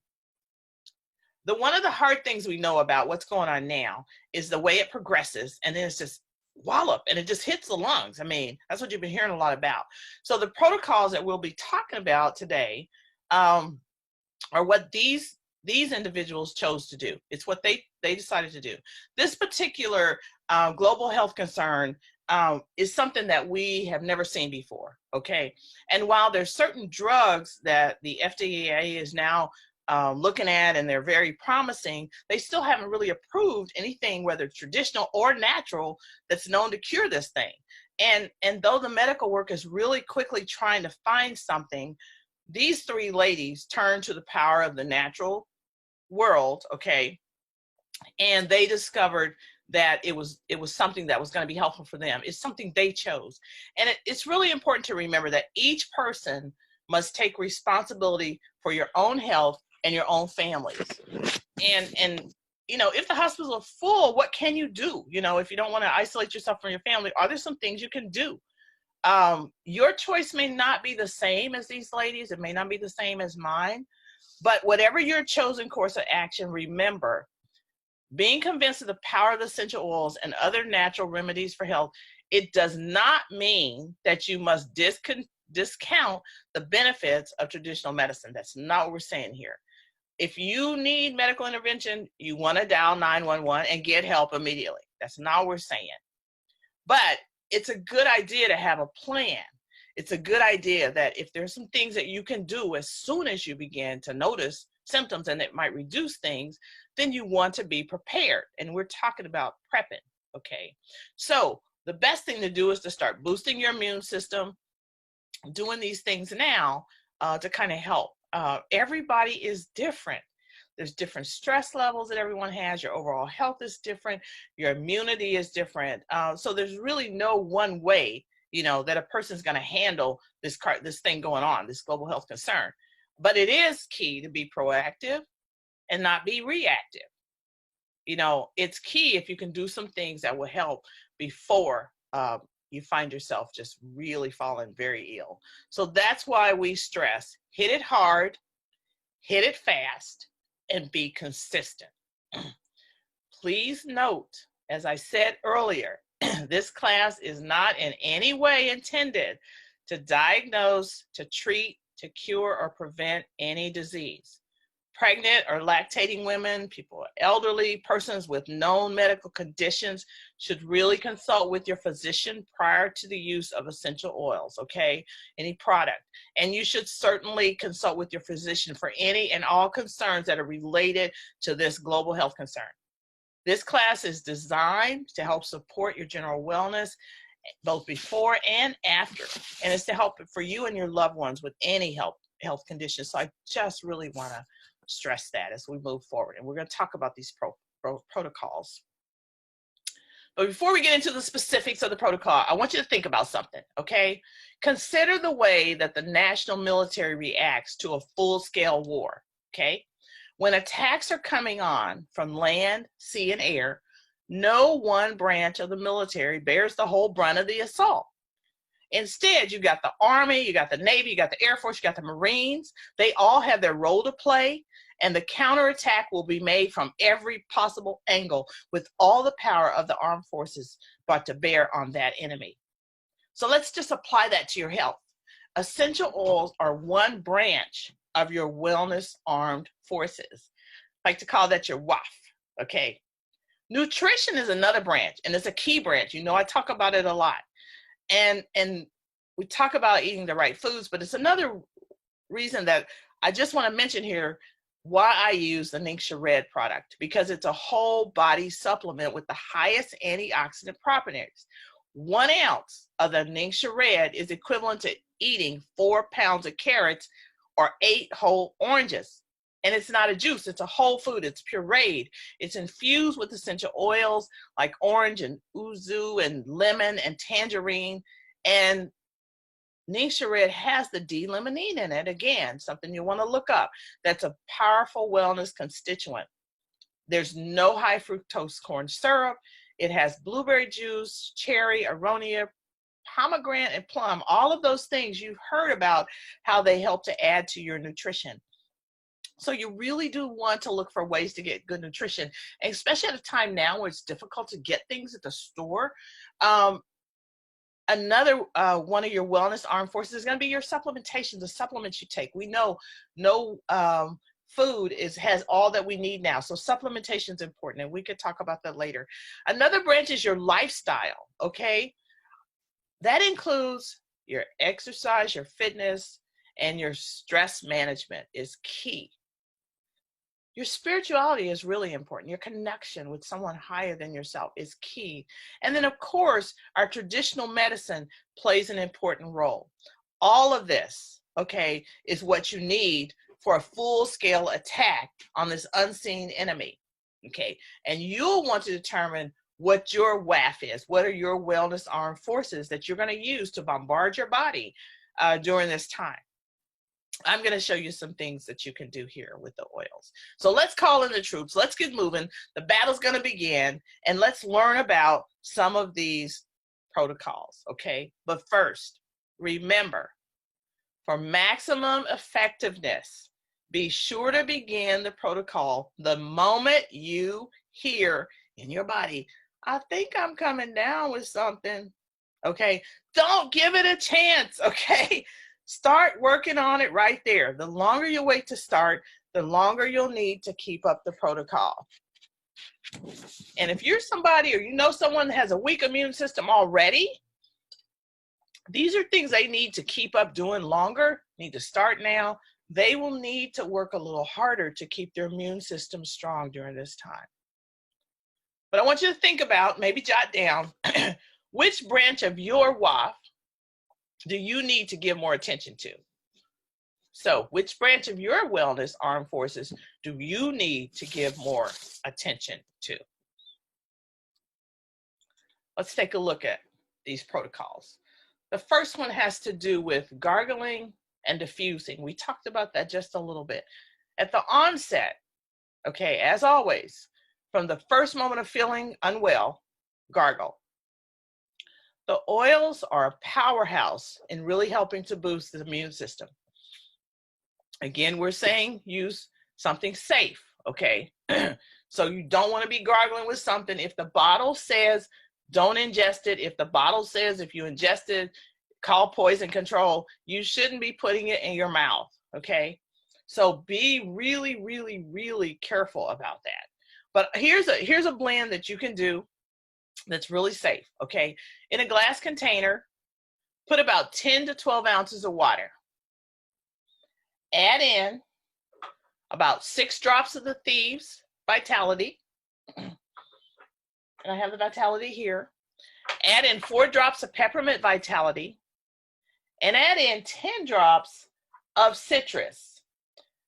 One of the hard things we know about what's going on now is the way it progresses, and then it's just wallop, and it just hits the lungs. I mean, that's what you've been hearing a lot about. So the protocols that we'll be talking about today are what these individuals chose to do. It's what they decided to do. This particular global health concern is something that we have never seen before, okay? And while there's certain drugs that the FDA is now looking at, and they're very promising, they still haven't really approved anything, whether traditional or natural, that's known to cure this thing. And though the medical work is really quickly trying to find something, these three ladies turned to the power of the natural world, okay, and they discovered that it was something that was going to be helpful for them. It's something they chose. And it's really important to remember that each person must take responsibility for your own health and your own families. And you know, if the hospitals are full, what can you do? You know, if you don't want to isolate yourself from your family, are there some things you can do? Your choice may not be the same as these ladies. It may not be the same as mine, but whatever your chosen course of action, remember, being convinced of the power of the essential oils and other natural remedies for health, it does not mean that you must discount the benefits of traditional medicine. That's not what we're saying here. If you need medical intervention, you want to dial 911 and get help immediately. That's not what we're saying. But it's a good idea to have a plan. It's a good idea that if there's some things that you can do as soon as you begin to notice symptoms and it might reduce things, then you want to be prepared. And we're talking about prepping, okay? So the best thing to do is to start boosting your immune system, doing these things now to kind of help. Everybody is different. There's different stress levels that everyone has. Your overall health is different. Your immunity is different. So there's really no one way, you know, that a person's going to handle this thing going on, this global health concern. But it is key to be proactive and not be reactive. You know, it's key if you can do some things that will help before you find yourself just really falling very ill. So that's why we stress, hit it hard, hit it fast, and be consistent. Please note, as I said earlier, this class is not in any way intended to diagnose, to treat, to cure, or prevent any disease. Pregnant or lactating women, people elderly, persons with known medical conditions should really consult with your physician prior to the use of essential oils, okay? Any product. And you should certainly consult with your physician for any and all concerns that are related to this global health concern. This class is designed to help support your general wellness both before and after, and it's to help for you and your loved ones with any health conditions. So I just really want to stress that as we move forward, and we're going to talk about these protocols. But before we get into the specifics of the protocol, I want you to think about something, okay? Consider the way that the national military reacts to a full-scale war, okay? When attacks are coming on from land, sea, and air, no one branch of the military bears the whole brunt of the assault. Instead, you got the Army, you got the Navy, you got the Air Force, you got the Marines. They all have their role to play, and the counterattack will be made from every possible angle with all the power of the armed forces brought to bear on that enemy. So let's just apply that to your health. Essential oils are one branch of your wellness armed forces. I like to call that your WAF, okay? Nutrition is another branch, and it's a key branch. You know, I talk about it a lot. And we talk about eating the right foods, but it's another reason that I just want to mention here why I use the Ningxia Red product, because it's a whole body supplement with the highest antioxidant properties. 1 ounce of the Ningxia Red is equivalent to eating 4 pounds of carrots or 8 whole oranges. And it's not a juice, it's a whole food, it's pureed. It's infused with essential oils like orange and yuzu and lemon and tangerine. And Ningxia Red has the D-limonene in it, again, something you want to look up. That's a powerful wellness constituent. There's no high fructose corn syrup. It has blueberry juice, cherry, aronia, pomegranate, and plum. All of those things you've heard about how they help to add to your nutrition. So you really do want to look for ways to get good nutrition, especially at a time now where it's difficult to get things at the store. Another one of your wellness armed forces is going to be your supplementation, the supplements you take. We know no food has all that we need now. So supplementation is important, and we could talk about that later. Another branch is your lifestyle, okay? That includes your exercise, your fitness, and your stress management is key. Your spirituality is really important. Your connection with someone higher than yourself is key. And then, of course, our traditional medicine plays an important role. All of this, okay, is what you need for a full-scale attack on this unseen enemy, okay? And you'll want to determine what your WAF is. What are your wellness armed forces that you're going to use to bombard your body during this time? I'm going to show you some things that you can do here with the oils. So let's call in the troops. Let's get moving. The battle's going to begin, and let's learn about some of these protocols, okay? But first, remember, for maximum effectiveness, be sure to begin the protocol the moment you hear in your body, I think I'm coming down with something, okay? Don't give it a chance, okay? Start working on it right there. The longer you wait to start, the longer you'll need to keep up the protocol. And if you're somebody or you know someone that has a weak immune system already, these are things they need to keep up doing longer, need to start now. They will need to work a little harder to keep their immune system strong during this time. But I want you to think about, maybe jot down, which branch of your WAF do you need to give more attention to? So which branch of your wellness armed forces do you need to give more attention to? Let's take a look at these protocols. The first one has to do with gargling and diffusing. We talked about that just a little bit. At the onset, okay, as always, from the first moment of feeling unwell, gargle. The oils are a powerhouse in really helping to boost the immune system. Again, we're saying use something safe, okay? So you don't want to be gargling with something. If the bottle says don't ingest it, if the bottle says if you ingest it, call poison control, you shouldn't be putting it in your mouth, okay? So be really, really, really careful about that. But here's a blend that you can do that's really safe, okay? In a glass container, put about 10 to 12 ounces of water. Add in about 6 drops of the Thieves Vitality. And I have the Vitality here. Add in 4 drops of Peppermint Vitality. And add in 10 drops of citrus.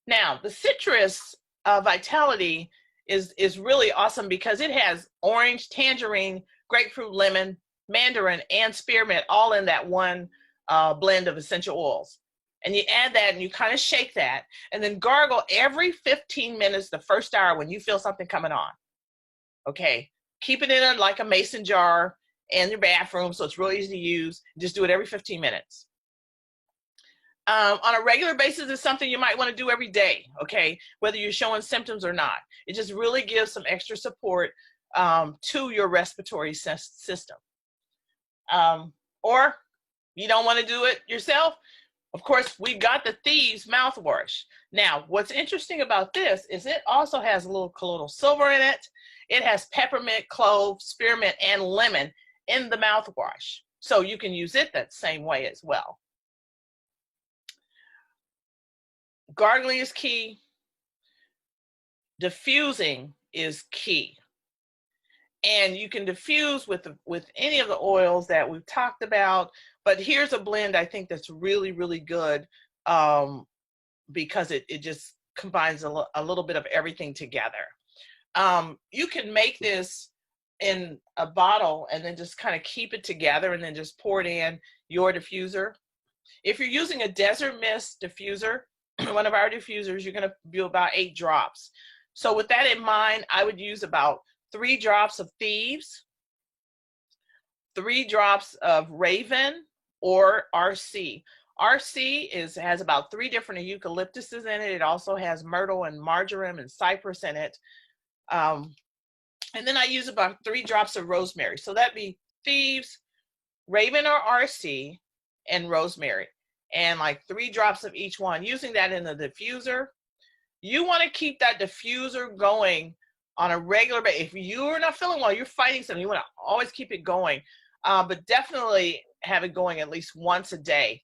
Now, the citrus Vitality is really awesome because it has orange, tangerine, grapefruit, lemon, mandarin, and spearmint all in that one blend of essential oils. And you add that and you kind of shake that and then gargle every 15 minutes the first hour when you feel something coming on. Okay, keep it in like a mason jar in your bathroom so it's really easy to use. Just do it every 15 minutes. On a regular basis is something you might want to do every day, okay, whether you're showing symptoms or not. It just really gives some extra support to your respiratory system. Or you don't want to do it yourself, of course, we got the Thieves mouthwash. Now, what's interesting about this is it also has a little colloidal silver in it. It has peppermint, clove, spearmint, and lemon in the mouthwash. So you can use it that same way as well. Gargling is key. Diffusing is key. And you can diffuse with any of the oils that we've talked about. But here's a blend I think that's really, really good because it just combines a little bit of everything together. You can make this in a bottle and then just kind of keep it together and then just pour it in your diffuser. If you're using a Desert Mist diffuser, one of our diffusers, you're going to do about 8 drops. So with that in mind, I would use about 3 drops of Thieves, 3 drops of Raven or RC. RC has about 3 different eucalyptuses in it. It also has myrtle and marjoram and cypress in it. And then I use about 3 drops of rosemary. So that'd be Thieves, Raven or RC, and rosemary. And like 3 drops of each one, using that in the diffuser. You want to keep that diffuser going on a regular basis. If you're not feeling well, you're fighting something, you want to always keep it going. But definitely have it going at least once a day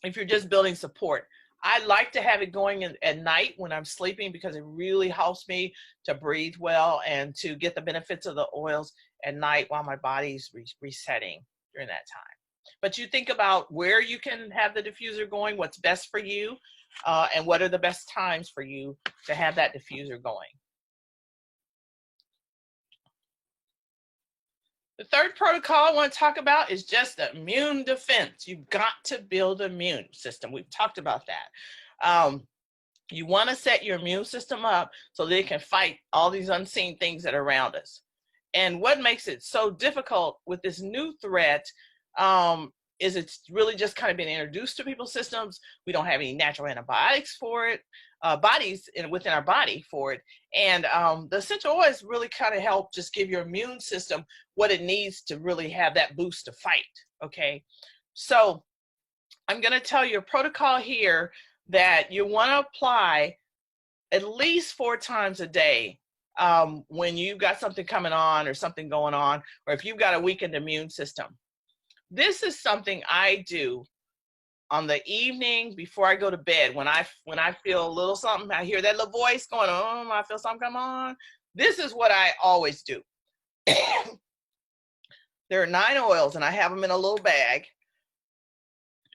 if you're just building support. I like to have it going at night when I'm sleeping because it really helps me to breathe well and to get the benefits of the oils at night while my body's resetting during that time. But you think about where you can have the diffuser going, what's best for you, and what are the best times for you to have that diffuser going. The third protocol I want to talk about is just the immune defense. You've got to build an immune system. We've talked about that. You want to set your immune system up so that it can fight all these unseen things that are around us. And what makes it so difficult with this new threat is it's really just kind of been introduced to people's systems. We don't have any natural antibiotics for it, within our body for it. And the essential oils really kind of help just give your immune system what it needs to really have that boost to fight, okay? So I'm gonna tell you a protocol here that you wanna apply at least 4 times a day when you've got something coming on or something going on, or if you've got a weakened immune system. This is something I do on the evening before I go to bed. When I feel a little something, I hear that little voice going, oh, I feel something come on. This is what I always do. There are 9 oils and I have them in a little bag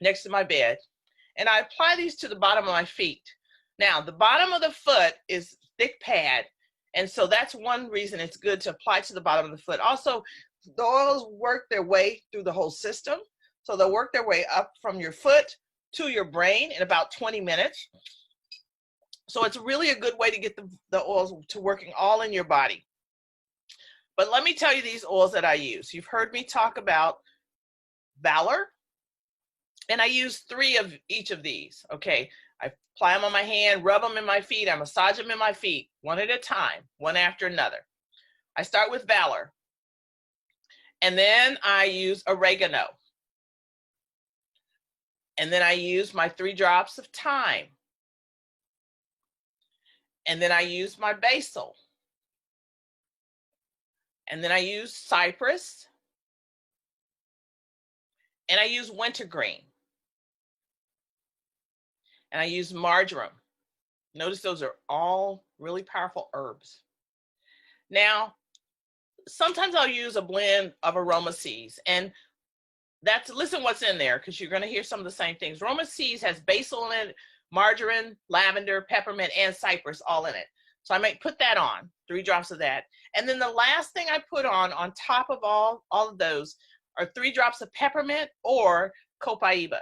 next to my bed. And I apply these to the bottom of my feet. Now, the bottom of the foot is thick pad. And so that's one reason it's good to apply to the bottom of the foot. Also, the oils work their way through the whole system. So they'll work their way up from your foot to your brain in about 20 minutes. So it's really a good way to get the oils to working all in your body. But let me tell you these oils that I use. You've heard me talk about Valor, and I use 3 of each of these, okay? I apply them on my hand, rub them in my feet, I massage them in my feet, one at a time, one after another. I start with Valor. And then I use oregano. And then I use my 3 drops of thyme. And then I use my basil. And then I use cypress. And I use wintergreen. And I use marjoram. Notice those are all really powerful herbs. Now, sometimes I'll use a blend of aroma seeds, and listen what's in there, because you're going to hear some of the same things. Aroma seeds has basil in it, marjoram, lavender, peppermint, and cypress all in it. So I might put that on, 3 drops of that. And then the last thing I put on top of all of those are 3 drops of peppermint or copaiba.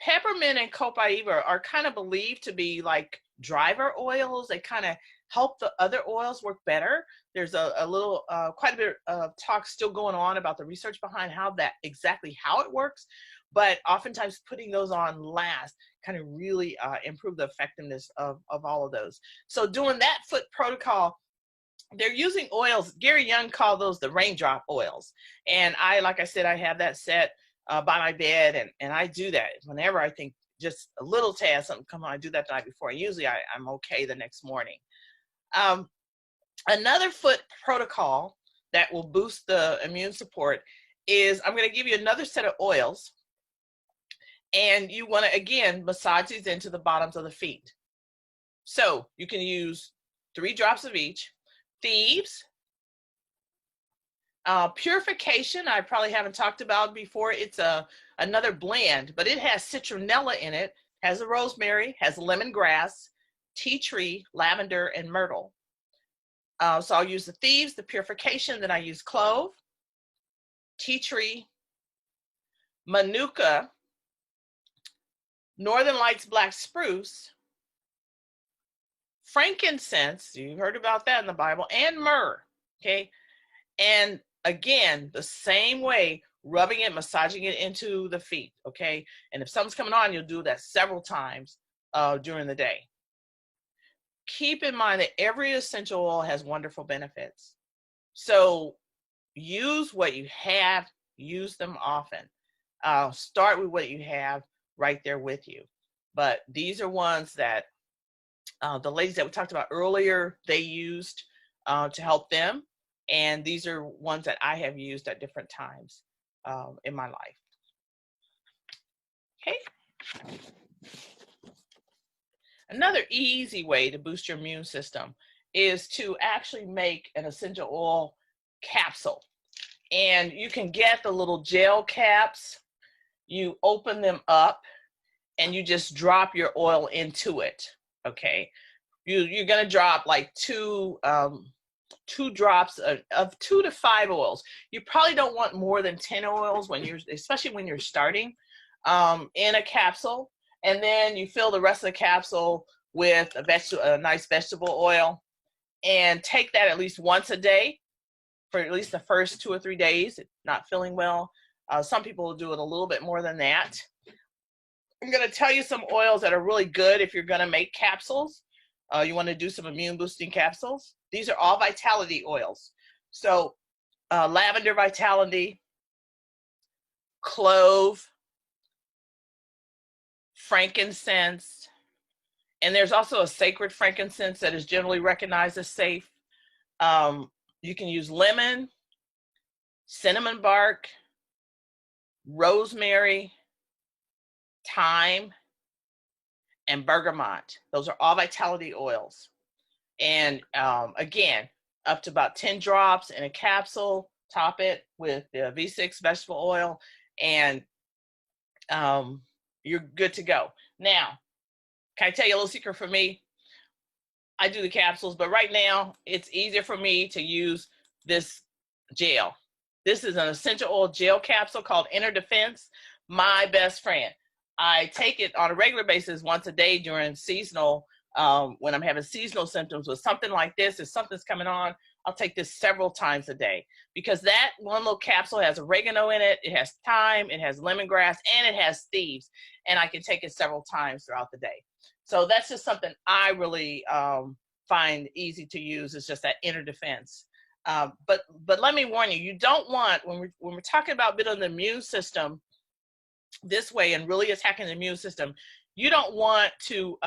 Peppermint and copaiba are kind of believed to be like driver oils. They kind of help the other oils work better. There's quite a bit of talk still going on about the research behind exactly how it works, but oftentimes putting those on last kind of really improve the effectiveness of all of those. So doing that foot protocol, they're using oils. Gary Young called those the raindrop oils. And like I said, I have that set by my bed, and I do that whenever I think just a little tad something come on. I do that the night before, and usually I'm okay the next morning. Another foot protocol that will boost the immune support is I'm going to give you another set of oils, and you want to again massage these into the bottoms of the feet. So you can use 3 drops of each. Thieves, Purification, I probably haven't talked about before. It's another blend, but it has citronella in it, has a rosemary, has lemongrass, tea tree, lavender, and myrtle. So I'll use the Thieves, the Purification, then I use clove, tea tree, manuka, Northern Lights black spruce, frankincense, you heard about that in the Bible, and myrrh, okay? And again, the same way, rubbing it, massaging it into the feet, okay? And if something's coming on, you'll do that several times during the day. Keep in mind that every essential oil has wonderful benefits. So use what you have, use them often. Start with what you have right there with you. But these are ones that the ladies that we talked about earlier, they used to help them. And these are ones that I have used at different times in my life. Okay. Another easy way to boost your immune system is to actually make an essential oil capsule. And you can get the little gel caps, you open them up, and you just drop your oil into it, okay? You're gonna drop like two drops of 2 to 5 oils. You probably don't want more than 10 oils when you're, especially when you're starting, in a capsule. And then you fill the rest of the capsule with a nice vegetable oil, and take that at least once a day for at least the first 2 or 3 days, if not feeling well. Some people will do it a little bit more than that. I'm going to tell you some oils that are really good if you're going to make capsules. You want to do some immune boosting capsules. These are all vitality oils. So lavender vitality, clove, frankincense, and there's also a sacred frankincense that is generally recognized as safe. You can use lemon, cinnamon bark, rosemary, thyme, and bergamot. Those are all vitality oils. And again, up to about 10 drops in a capsule, top it with the V6 vegetable oil, and you're good to go. Now, can I tell you a little secret for me? I do the capsules, but right now it's easier for me to use this gel. This is an essential oil gel capsule called Inner Defense, my best friend. I take it on a regular basis once a day during seasonal, when I'm having seasonal symptoms with something like this, if something's coming on, I'll take this several times a day, because that one little capsule has oregano in it, it has thyme, it has lemongrass, and it has thieves, and I can take it several times throughout the day. So that's just something I really find easy to use, is just that Inner Defense. But let me warn you, you don't want, when we're talking about building the immune system this way and really attacking the immune system, you don't want to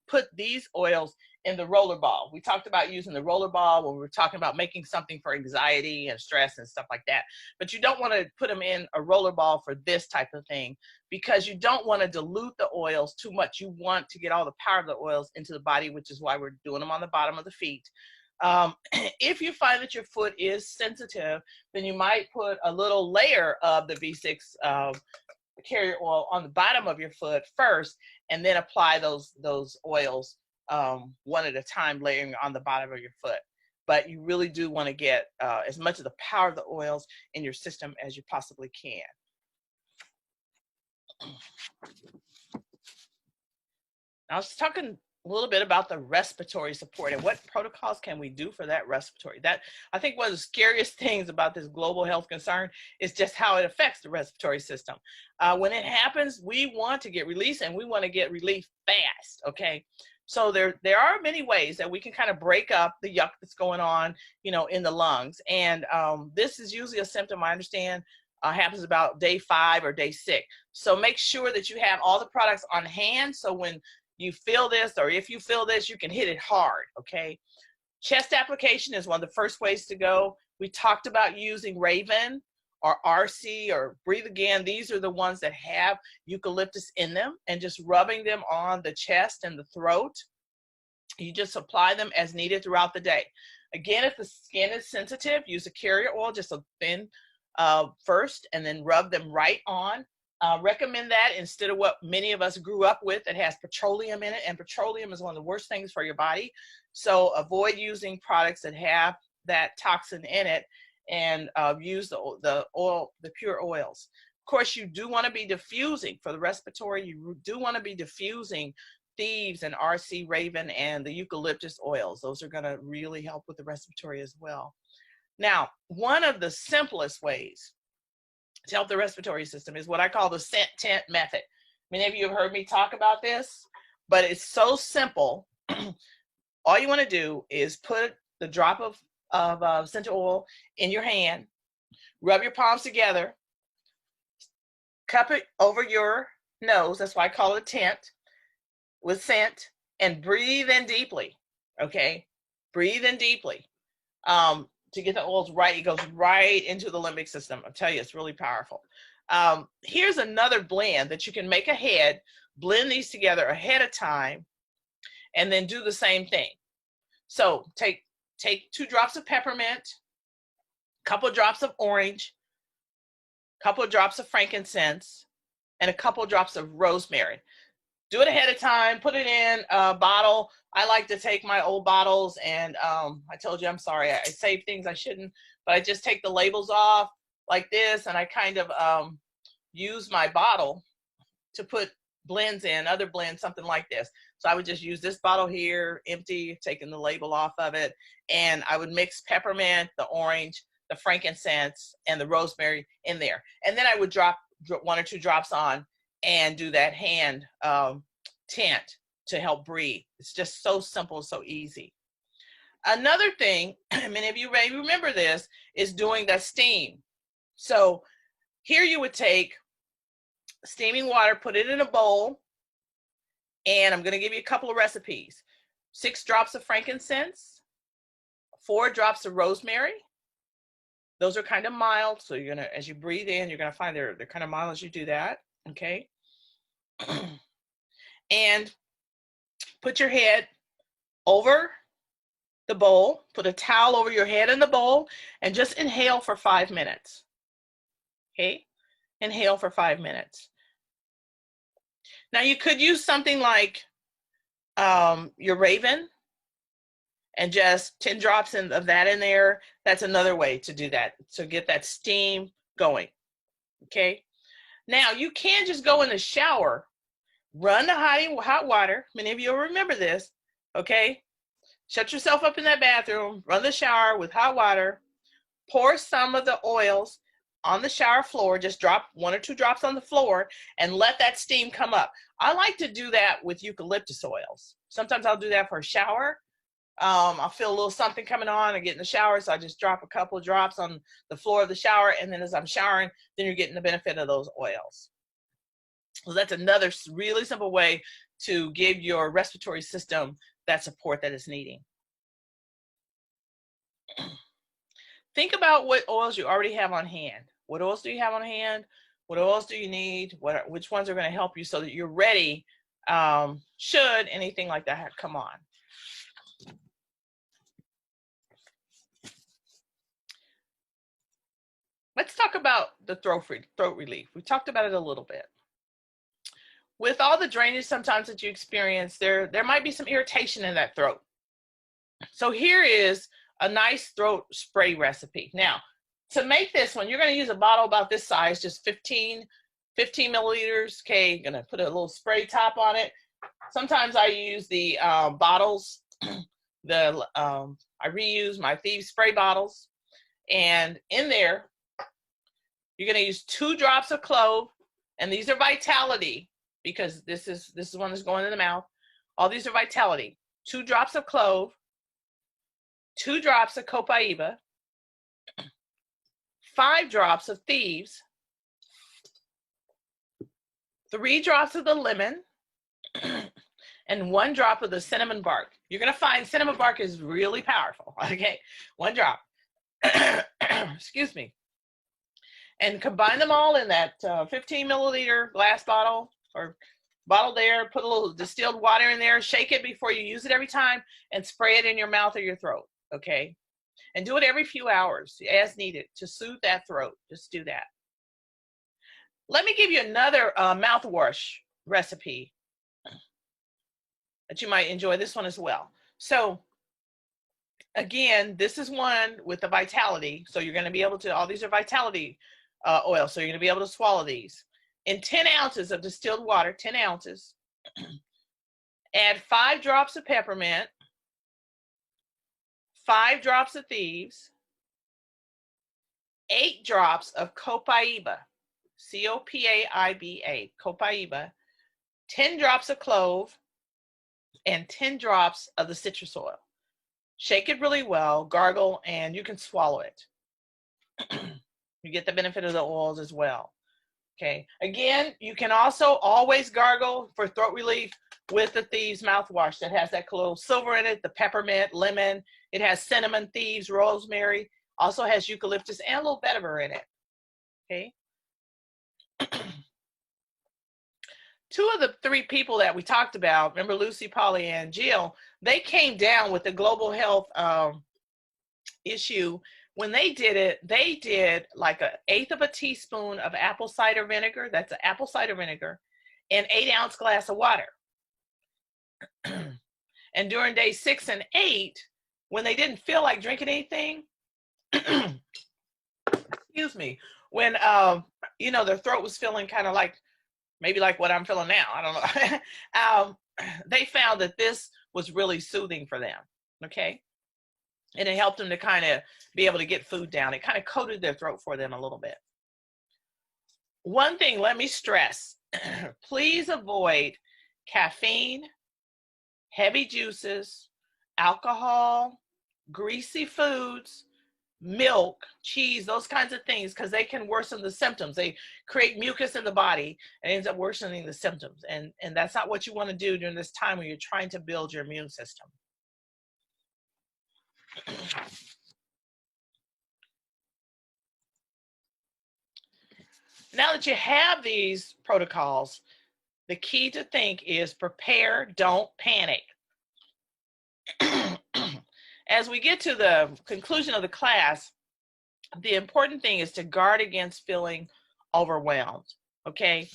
put these oils in the roller ball. We talked about using the roller ball when we were talking about making something for anxiety and stress and stuff like that. But you don't want to put them in a roller ball for this type of thing, because you don't want to dilute the oils too much. You want to get all the power of the oils into the body, which is why we're doing them on the bottom of the feet. If you find that your foot is sensitive, then you might put a little layer of the V6 carrier oil on the bottom of your foot first, and then apply those oils one at a time, layering on the bottom of your foot. But you really do want to get as much of the power of the oils in your system as you possibly can. I was talking a little bit about the respiratory support and what protocols can we do for that respiratory. That, I think, one of the scariest things about this global health concern is just how it affects the respiratory system. When it happens, we want to get released, and we want to get relief fast, okay? So there are many ways that we can kind of break up the yuck that's going on, you know, in the lungs. And this is usually a symptom, I understand, happens about day 5 or day 6. So make sure that you have all the products on hand, so when you feel this, or if you feel this, you can hit it hard, okay? Chest application is one of the first ways to go. We talked about using Raven or RC or Breathe Again. These are the ones that have eucalyptus in them, and just rubbing them on the chest and the throat. You just apply them as needed throughout the day. Again, if the skin is sensitive, use a carrier oil, just a thin first, and then rub them right on. Recommend that instead of what many of us grew up with that has petroleum in it, and petroleum is one of the worst things for your body. So avoid using products that have that toxin in it, and use the pure oils. Of course, you do want to be diffusing for the respiratory. You do want to be diffusing thieves and RC, Raven, and the eucalyptus oils. Those are going to really help with the respiratory as well. Now, one of the simplest ways to help the respiratory system is what I call the scent tent method. Many of you have heard me talk about this, but it's so simple. All you want to do is put the drop of essential oil in your hand, rub your palms together, cup it over your nose, that's why I call it a tent, with scent, and breathe in deeply, okay? Breathe in deeply. To get the oils right, it goes right into the limbic system. I'll tell you, it's really powerful. Here's another blend that you can make ahead. Blend these together ahead of time, and then do the same thing. So take 2 drops of peppermint, a couple of drops of orange, a couple of drops of frankincense, and a couple of drops of rosemary. Do it ahead of time, put it in a bottle. I like to take my old bottles and I told you, I'm sorry, I save things I shouldn't, but I just take the labels off like this, and I kind of use my bottle to put blends in, other blends, something like this. So I would just use this bottle here, empty, taking the label off of it, and I would mix peppermint, the orange, the frankincense, and the rosemary in there. And then I would drop 1 or 2 drops on and do that hand tint to help breathe. It's just so simple, so easy. Another thing, many of you may remember this, is doing the steam. So here you would take steaming water, put it in a bowl, and I'm going to give you a couple of recipes. 6 drops of frankincense, 4 drops of rosemary. Those are kind of mild, so you're going to, as you breathe in, you're going to find they're kind of mild as you do that, okay? And put your head over the bowl, put a towel over your head in the bowl, and just inhale for 5 minutes, okay? Inhale for 5 minutes. Now you could use something like your Raven and just 10 drops of that in there. That's another way to do that, to get that steam going, okay? Now you can just go in the shower, run the hot water. Many of you will remember this, okay? Shut yourself up in that bathroom, run the shower with hot water, pour some of the oils on the shower floor, just drop 1 or 2 drops on the floor and let that steam come up. I like to do that with eucalyptus oils. Sometimes I'll do that for a shower. I'll feel a little something coming on and get in the shower, so I just drop a couple of drops on the floor of the shower, and then as I'm showering, then you're getting the benefit of those oils. So that's another really simple way to give your respiratory system that support that it's needing. Think about what oils you already have on hand. What oils do you have on hand? What oils do you need? Which ones are going to help you so that you're ready should anything like that come on? Let's talk about the throat relief. We talked about it a little bit. With all the drainage sometimes that you experience, there might be some irritation in that throat. So here is a nice throat spray recipe. Now, to make this one, you're going to use a bottle about this size, just 15 milliliters. Okay, you're going to put a little spray top on it. Sometimes I use the bottles. I reuse my Thieves spray bottles, and in there, you're going to use 2 drops of clove, and these are Vitality because this is one that's going in the mouth. All these are Vitality. 2 drops of clove, 2 drops of Copaiba, 5 drops of Thieves, 3 drops of the lemon, and 1 drop of the cinnamon bark. You're going to find cinnamon bark is really powerful, okay? 1 drop. Excuse me. And combine them all in that 15 milliliter glass bottle or bottle there. Put a little distilled water in there. Shake it before you use it every time and spray it in your mouth or your throat, okay? And do it every few hours as needed to soothe that throat. Just do that. Let me give you another mouthwash recipe that you might enjoy. This one as well. So again, this is one with the Vitality. So you're going to be able to, all these are Vitality oil. So you're going to be able to swallow these. In 10 ounces of distilled water, 10 ounces, add 5 drops of peppermint, 5 drops of Thieves, 8 drops of Copaiba, C-O-P-A-I-B-A, Copaiba, 10 drops of clove, and 10 drops of the citrus oil. Shake it really well, gargle, and you can swallow it. You get the benefit of the oils as well. Okay, again, you can also always gargle for throat relief with the Thieves mouthwash that has that little silver in it, the peppermint, lemon. It has cinnamon, Thieves, rosemary, also has eucalyptus and a little vetiver in it. Okay. two of the three people that we talked about, remember Lucy, Polly, and Jill, they came down with the global health issue. When they did like 1/8 of a teaspoon of apple cider vinegar, that's an apple cider vinegar, and 8-ounce glass of water. And during day 6 and 8, when they didn't feel like drinking anything, excuse me, when you know, their throat was feeling kind of like, maybe like what I'm feeling now, I don't know. They found that this was really soothing for them, okay? And it helped them to kind of be able to get food down. It kind of coated their throat for them a little bit. One thing, let me stress, please avoid caffeine, heavy juices, alcohol, greasy foods, milk, cheese, those kinds of things, because they can worsen the symptoms. They create mucus in the body and ends up worsening the symptoms. And that's not what you want to do during this time when you're trying to build your immune system. Now that you have these protocols, the key to think is prepare, don't panic. As we get to the conclusion of the class, the important thing is to guard against feeling overwhelmed, okay?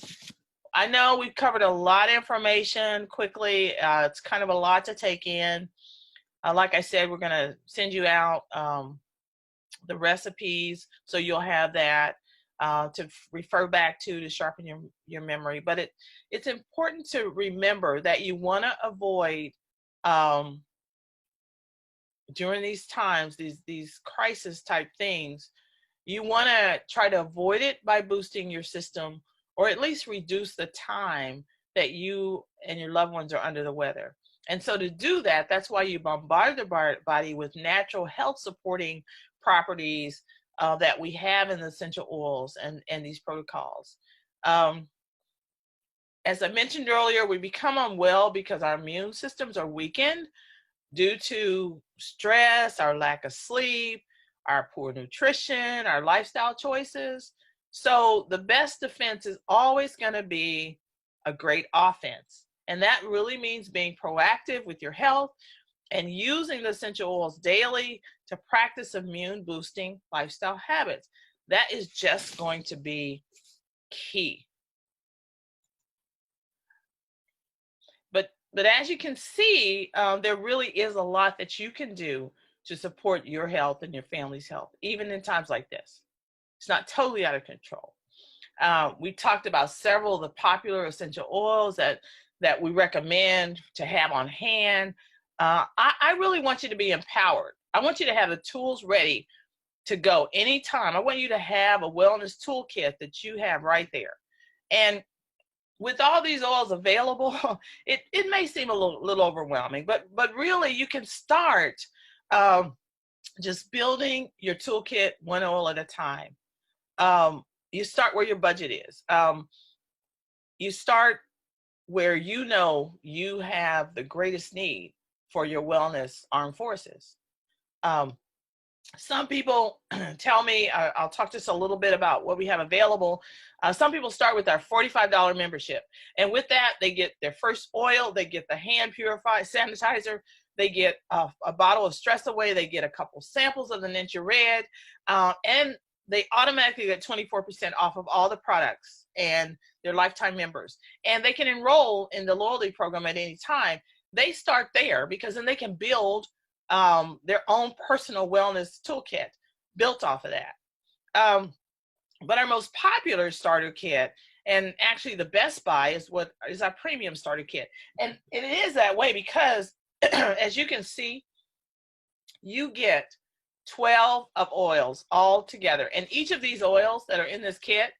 I know we've covered a lot of information quickly. It's kind of a lot to take in. Like I said, we're gonna send you out the recipes, so you'll have that to refer back to sharpen your memory. But it's important to remember that you wanna avoid, during these times, these crisis type things, you want to try to avoid it by boosting your system, or at least reduce the time that you and your loved ones are under the weather. And so to do that, that's why you bombard the body with natural health supporting properties that we have in the essential oils and these protocols. As I mentioned earlier, we become unwell because our immune systems are weakened due to stress, our lack of sleep, our poor nutrition, our lifestyle choices. So the best defense is always going to be a great offense. And that really means being proactive with your health and using the essential oils daily to practice immune boosting lifestyle habits. That is just going to be key. But as you can see, there really is a lot that you can do to support your health and your family's health, even in times like this. It's not totally out of control. We talked about several of the popular essential oils that we recommend to have on hand. I really want you to be empowered. I want you to have the tools ready to go anytime. I want you to have a wellness toolkit that you have right there. And with all these oils available, it may seem a little overwhelming, but really you can start just building your toolkit one oil at a time. You start where your budget is. You start where you know you have the greatest need for your wellness armed forces. Some people tell me, I'll talk just a little bit about what we have available. Some people start with our $45 membership. And with that, they get their first oil, they get the hand purified sanitizer, they get a bottle of Stress Away, they get a couple samples of the Ninja Red, and they automatically get 24% off of all the products, and they're lifetime members. And they can enroll in the loyalty program at any time. They start there because then they can build their own personal wellness toolkit built off of that. But our most popular starter kit, and actually the best buy, is our premium starter kit. And it is that way because as you can see, you get 12 of oils all together. And each of these oils that are in this kit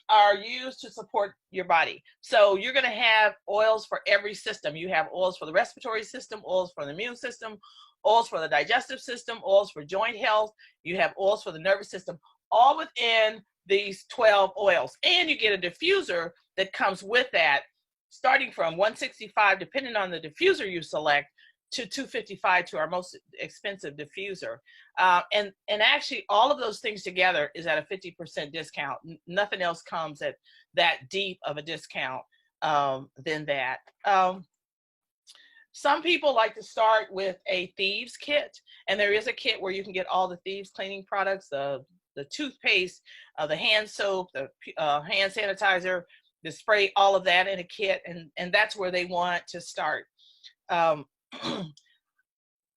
are used to support your body. So you're going to have oils for every system. You have oils for the respiratory system, oils for the immune system, oils for the digestive system, oils for joint health. You have oils for the nervous system, all within these 12 oils. And you get a diffuser that comes with that, starting from $165, depending on the diffuser you select, to $255 to our most expensive diffuser. And actually all of those things together is at a 50% discount. Nothing else comes at that deep of a discount. than that. Some people like to start with a thieves kit, and there is a kit where you can get all the thieves cleaning products, the toothpaste, the hand soap, the hand sanitizer, the spray, all of that in a kit, and that's where they want to start.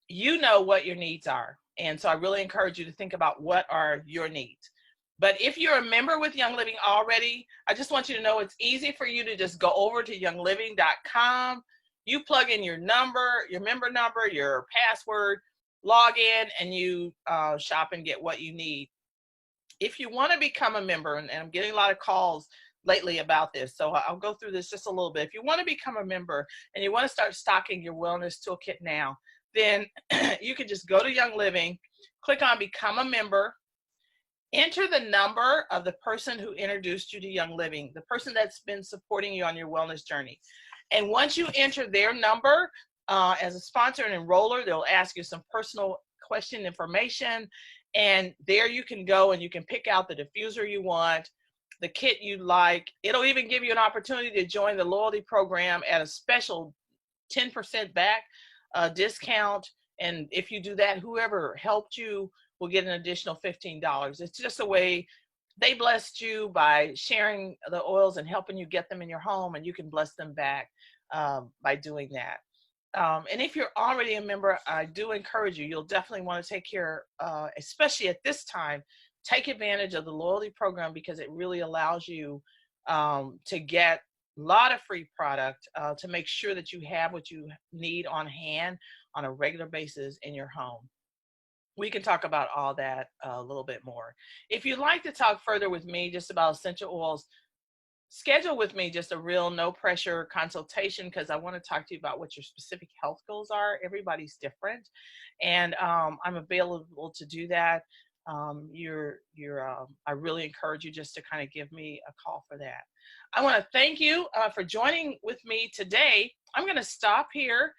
You know what your needs are, and so I really encourage you to think about what are your needs. But if you're a member with Young Living already, I just want you to know it's easy for you to just go over to youngliving.com. You plug in your number, your member number, your password, log in, and you shop and get what you need. If you want to become a member, and I'm getting a lot of calls lately about this, so I'll go through this just a little bit. If you want to become a member and you want to start stocking your wellness toolkit now, then you can just go to Young Living, click on Become a Member, enter the number of the person who introduced you to Young Living, the person that's been supporting you on your wellness journey. And once you enter their number, as a sponsor and enroller, they'll ask you some personal question information, and there you can go and you can pick out the diffuser you want, the kit you like. It'll even give you an opportunity to join the loyalty program at a special 10% back discount. And if you do that, whoever helped you will get an additional $15. It's just a way they blessed you by sharing the oils and helping you get them in your home, and you can bless them back by doing that. And if you're already a member, I do encourage you, you'll definitely want to take care, especially at this time, take advantage of the loyalty program, because it really allows you to get a lot of free product to make sure that you have what you need on hand on a regular basis in your home. We can talk about all that a little bit more. If you'd like to talk further with me just about essential oils, schedule with me just a real no pressure consultation, because I want to talk to you about what your specific health goals are. Everybody's different, and I'm available to do that. I really encourage you just to kind of give me a call for that. I want to thank you for joining with me today. I'm going to stop here